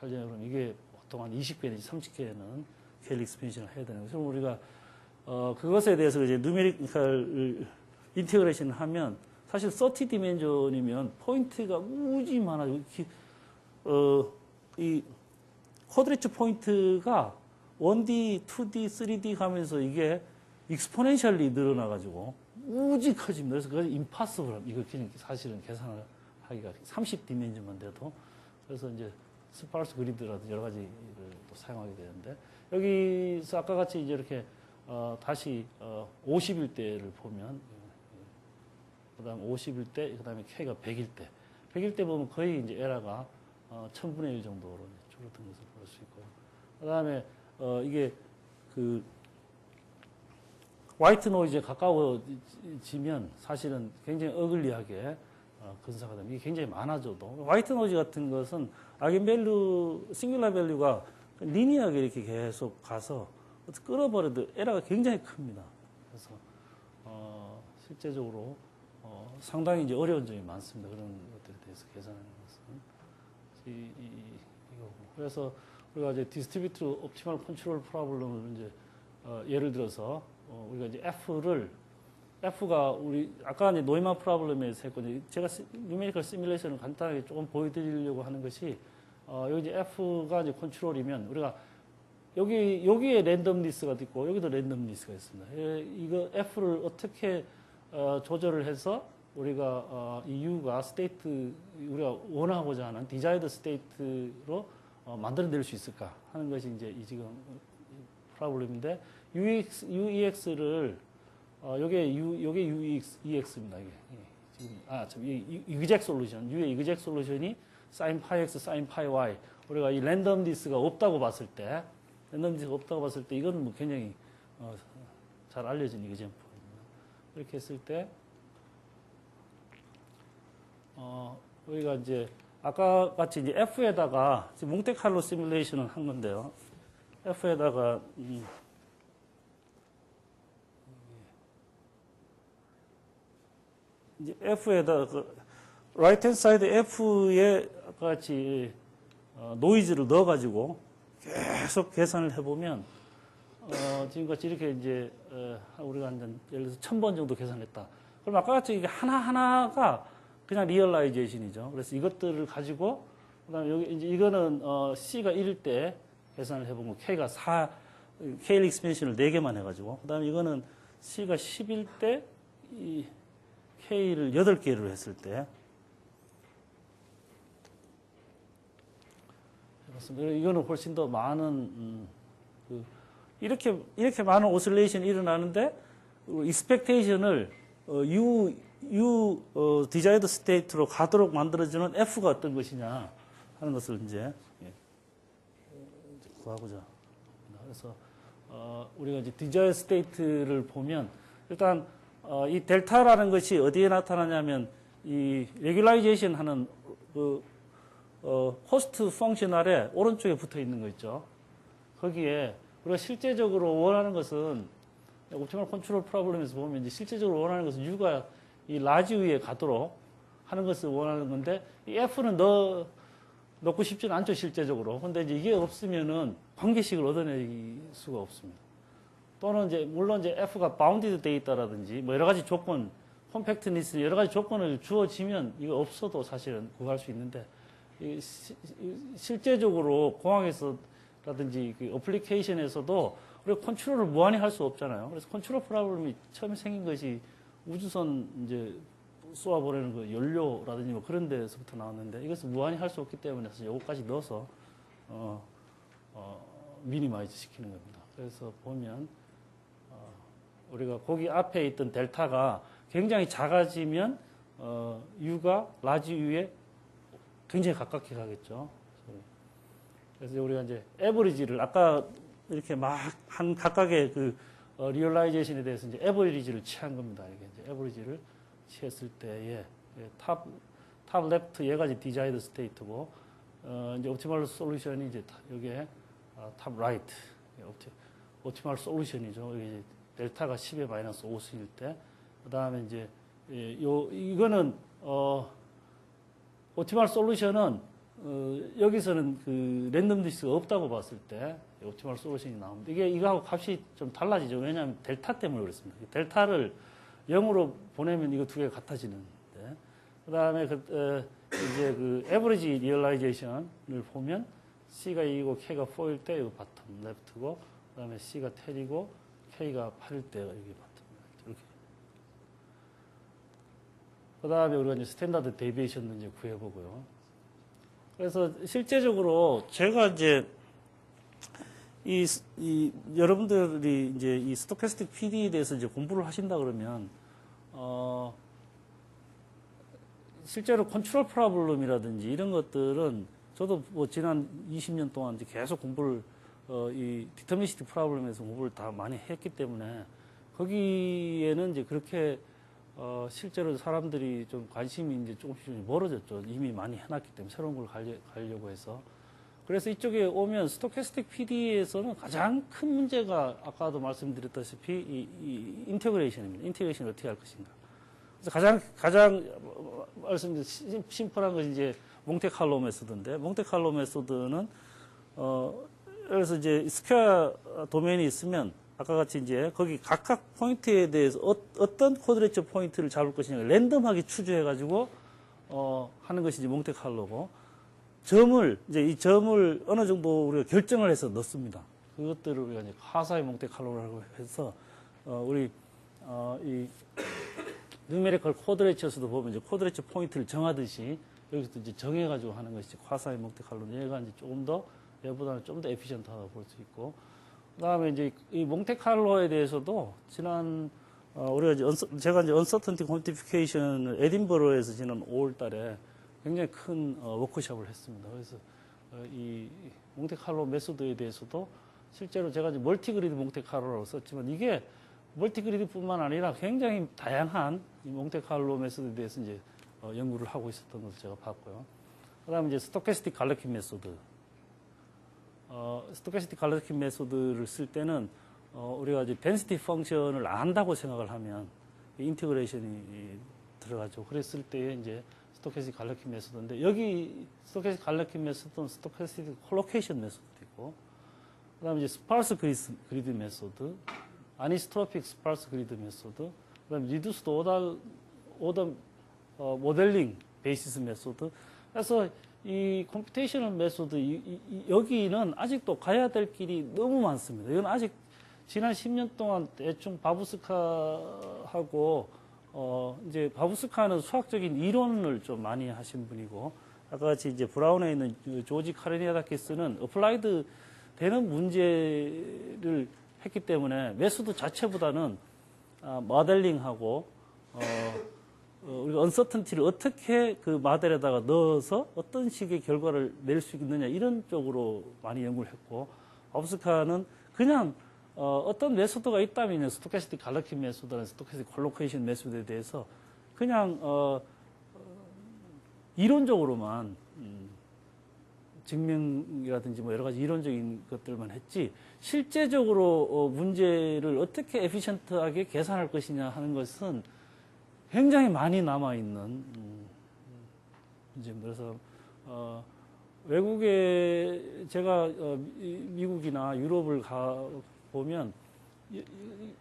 하려면 그럼 이게 보통 한 20개 내지 30개는 KL 익스펜션을 해야 되는 거죠. 그럼 우리가 그것에 대해서 이제 누메리컬 인테그레이션을 하면 사실 30디멘전이면 포인트가 무지 많아요. 이 쿼드레처 포인트가 1D, 2D, 3D 가면서 이게 익스포넨셜리 늘어나가지고 무지 커집니다. 그래서 그게 임파서블. 이거 사실은 계산을 하기가 30디멘전만 돼도. 그래서 이제 스파르스 그리드라든지 여러 가지를 또 사용하게 되는데 여기서 아까 같이 이제 이렇게 다시 50일 때를 보면 그다음 50일 때 그다음에 K가 100일 때 100일 때 보면 거의 이제 에라가 1000분의 1 정도로 줄어든 것을 볼 수 있고요. 그다음에 이게 그 화이트 노이즈에 가까워지면 사실은 굉장히 어글리하게 근사가 됩니다. 이게 굉장히 많아져도 화이트 노이즈 같은 것은 아이겐밸류, 싱귤러 밸류가 리니어하게 이렇게 계속 가서 끌어버려도 에러가 굉장히 큽니다. 그래서 실제적으로 상당히 이제 어려운 점이 많습니다. 그런 것들에 대해서 계산하는 것은 이거고. 그래서 우리가 이제 디스트리뷰트 옵티멀 컨트롤 프로블럼을 이제 예를 들어서 우리가 이제 F가 우리 아까 이제 노이만 프로블럼에서 했거든요. 제가 뉴메리컬 시뮬레이션을 간단하게 조금 보여드리려고 하는 것이 여기 이제 F가 이제 컨트롤이면 우리가 여기에 랜덤리스가 있고 여기도 랜덤리스가 있습니다. 이거 F를 어떻게 조절을 해서 우리가 이 U가 스테이트 우리가 원하고자 하는 디자이드 스테이트로 만들어낼 수 있을까 하는 것이 이제 이 지금 프로블럼인데 UEX를 요게 UEX입니다. 이게 지금 참 이 이그젝 솔루션 U의 이그젝 솔루션이 sin pi x, sin pi y 우리가 이 랜덤리스가 없다고 봤을 때 이거는 뭐 굉장히 잘 알려진 이그젠플입니다. 이렇게 했을 때 우리가 이제 아까 같이 이제 F에다가 지금 몽테칼로 시뮬레이션을 한 건데요. F에다가 이제 F에다가 right hand side F에 같이 노이즈를 넣어가지고 계속 계산을 해보면 지금같이 이렇게 이제 우리가 한 예를 들어서 1000번 정도 계산했다. 그럼 아까 같이 이게 하나하나가 그냥 리얼라이제이션이죠. 그래서 이것들을 가지고 그다음에 여기 이제 이거는 C가 1일 때 계산을 해보면 K가 4 KL 익스펜션을 4개만 해가지고 그다음에 이거는 C가 10일 때 이 K를 8개를 했을 때 맞습니다. 이거는 훨씬 더 많은 이렇게 많은 오실레이션이 일어나는데 익스펙테이션을 디자이어드 스테이트로 가도록 만들어주는 F가 어떤 것이냐 하는 것을 이제 구하고자 합니다. 그래서 우리가 이제 디자이어 스테이트를 보면 일단 이 델타라는 것이 어디에 나타나냐면 이 레귤라이제이션 하는 호스트 펑션 아래 오른쪽에 붙어 있는 거 있죠. 거기에 우리가 실제적으로 원하는 것은 옵티멀 컨트롤 프로블럼에서 보면 이제 실제적으로 원하는 것은 U가 이 라지 위에 가도록 하는 것을 원하는 건데 이 F는 넣고 싶지는 않죠, 실제적으로. 근데 이제 이게 없으면은 관계식을 얻어낼 수가 없습니다. 또는 이제 물론 이제 F가 바운디드 돼 있다라든지 뭐 여러 가지 조건, 컴팩트니스 여러 가지 조건을 주어지면 이거 없어도 사실은 구할 수 있는데 실제적으로 공항에서라든지 그 어플리케이션에서도 우리가 컨트롤을 무한히 할 수 없잖아요. 그래서 컨트롤 프로블럼이 처음에 생긴 것이 우주선 이제 쏘아보내는 그 연료라든지 뭐 그런 데서부터 나왔는데 이것을 무한히 할 수 없기 때문에 요거까지 넣어서 미니마이즈 시키는 겁니다. 그래서 보면 우리가 거기 앞에 있던 델타가 굉장히 작아지면 U가 라지 U에 굉장히 가깝게 가겠죠. 그래서 우리가 이제 에버리지를 아까 이렇게 막 한 각각의 그 리얼라이제이션에 대해서 이제 에버리지를 취한 겁니다. 이게 이제 에버리지를 취했을 때에 탑 레프트 얘가 이제 디자이드 스테이트고 이제 옵티멀 솔루션이 이제 여기에 탑 라이트 옵티멀 솔루션이죠. 여기 델타가 10의 마이너스 5승일 때 그다음에 이제 이거는 옵티멀 솔루션은 여기서는 그 랜덤 디스크가 없다고 봤을 때 옵티멀 솔루션이 나옵니다. 이거하고 값이 좀 달라지죠. 왜냐하면 델타 때문에 그렇습니다. 델타를 0으로 보내면 이거 두 개가 같아지는데 그 다음에 이제 그 에버리지 리얼라이제이션을 보면 C가 2이고 K가 4일 때 이거 바텀 레프트고 그 다음에 C가 10이고 K가 8일 때가 여기 바텀 이렇게. 그 다음에 우리가 이제 스탠다드 데비에이션도 이제 구해보고요. 그래서 실제적으로 제가 이제 여러분들이 이제 이 스토캐스틱 PD에 대해서 이제 공부를 하신다 그러면 실제로 컨트롤 프로블럼이라든지 이런 것들은 저도 뭐 지난 20년 동안 이제 계속 공부를 이 디터미니스틱 프로블럼에서 공부를 다 많이 했기 때문에 거기에는 이제 그렇게 실제로 사람들이 좀 관심이 이제 조금씩 멀어졌죠. 이미 많이 해놨기 때문에 새로운 걸 가려고 해서. 그래서 이쪽에 오면 스토캐스틱 PD에서는 가장 큰 문제가 아까도 말씀드렸다시피 이 인테그레이션입니다. 인테그레이션을 어떻게 할 것인가. 그래서 가장 말씀드린 심플한 것이 이제 몽테칼로 메소드인데 몽테칼로 메소드는 그래서 이제 스퀘어 도메인이 있으면 아까 같이 이제 거기 각각 포인트에 대해서 어떤 코드레처 포인트를 잡을 것이냐 랜덤하게 추주해가지고 하는 것이 이제 몽테칼로고 이 점을 어느 정도 우리가 결정을 해서 넣습니다. 그것들을 우리가 이제 하사의 몽테칼로라고 해서 이 누메리컬 코드레처에서도 보면 이제 코드레처 포인트를 정하듯이 여기서도 이제 정해가지고 하는 것이 하사의 몽테칼로인데 얘가 이제 얘보다는 좀 더 에피션트하다고 볼 수 있고. 그 다음에 이제 이 몽테칼로에 대해서도 우리가 제가 이제 언서턴티 퀀티피케이션을 에딘버러에서 지난 5월 달에 굉장히 큰 워크숍을 했습니다. 그래서 이 몽테칼로 메소드에 대해서도 실제로 제가 이제 멀티그리드 몽테칼로라고 썼지만 이게 멀티그리드뿐만 아니라 굉장히 다양한 이 몽테칼로 메소드에 대해서 이제 연구를 하고 있었던 것을 제가 봤고요. 그 다음에 이제 스토캐스틱 갈레킨 메소드. 스토캐스틱 갈레킨 메소드를 쓸 때는 우리가 이제 덴시티 펑션을 안다고 생각을 하면 인티그레이션이 들어가죠. 그랬을 때에 이제 스토캐스틱 갈레킨 메소드인데 여기 스토캐스틱 갈레킨 메소드는 스토캐스틱 콜로케이션 메소드도 있고 그다음에 이제 스파르스 그리드 메소드, 아니스트로픽 스파르스 그리드 메소드, 그다음에 리두스드 오더 모델링 베이시스 메소드. 그래서 이 컴퓨테이셔널 메소드 여기는 아직도 가야 될 길이 너무 많습니다. 이건 아직 지난 10년 동안 대충 바부스카하고 이제 바부스카는 수학적인 이론을 좀 많이 하신 분이고 아까 같이 이제 브라운에 있는 조지 카르니아다키스는 어플라이드 되는 문제를 했기 때문에 메소드 자체보다는 모델링하고 우리가 언서턴티를 어떻게 그 모델에다가 넣어서 어떤 식의 결과를 낼 수 있느냐 이런 쪽으로 많이 연구를 했고, 업스카는 그냥 어떤 메소드가 있다면 스토캐스틱 갈라킨 메소드나 스토캐스틱 콜로케이션 메소드에 대해서 그냥 이론적으로만 증명이라든지 뭐 여러 가지 이론적인 것들만 했지, 실제적으로 문제를 어떻게 에피션트하게 계산할 것이냐 하는 것은 굉장히 많이 남아있는 문제입니다. 그래서 외국에 제가 미국이나 유럽을 가 보면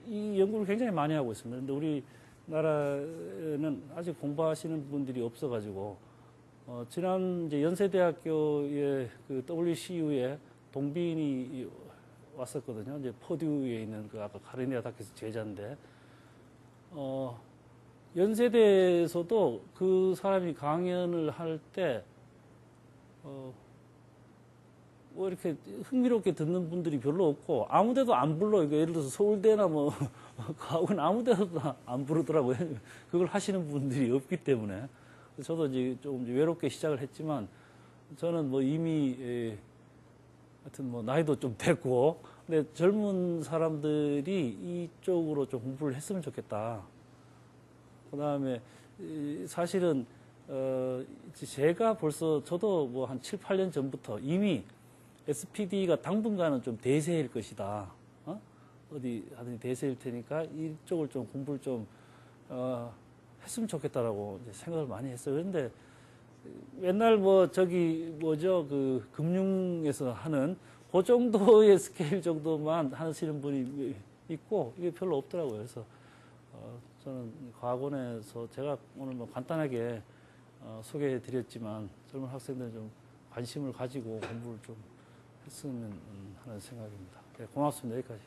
이 연구를 굉장히 많이 하고 있습니다. 그런데 우리나라는 아직 공부하시는 분들이 없어가지고 지난 이제 연세대학교의 그 WCU에 동빈이 왔었거든요. 이제 퍼듀에 있는 그 아까 카르니아다키스 제자인데 연세대에서도 그 사람이 강연을 할 때 뭐 이렇게 흥미롭게 듣는 분들이 별로 없고 아무데도 안 불러. 예를 들어서 서울대나 뭐 가고는 아무데도 안 부르더라고요. 그걸 하시는 분들이 없기 때문에. 저도 이제 조금 외롭게 시작을 했지만 저는 뭐 이미 하여튼 뭐 나이도 좀 됐고, 근데 젊은 사람들이 이쪽으로 좀 공부를 했으면 좋겠다. 그 다음에 사실은 제가 벌써 저도 뭐 한 7, 8년 전부터 이미 SPD가 당분간은 좀 대세일 것이다. 어디 하더니 대세일 테니까 이쪽을 좀 공부를 좀 했으면 좋겠다라고 이제 생각을 많이 했어요. 그런데 맨날 뭐 저기 뭐죠, 그 금융에서 하는 그 정도의 스케일 정도만 하시는 분이 있고 이게 별로 없더라고요. 그래서 저는 과학원에서 제가 오늘 뭐 간단하게 소개해 드렸지만 젊은 학생들은 좀 관심을 가지고 공부를 좀 했으면 하는 생각입니다. 네, 고맙습니다. 여기까지.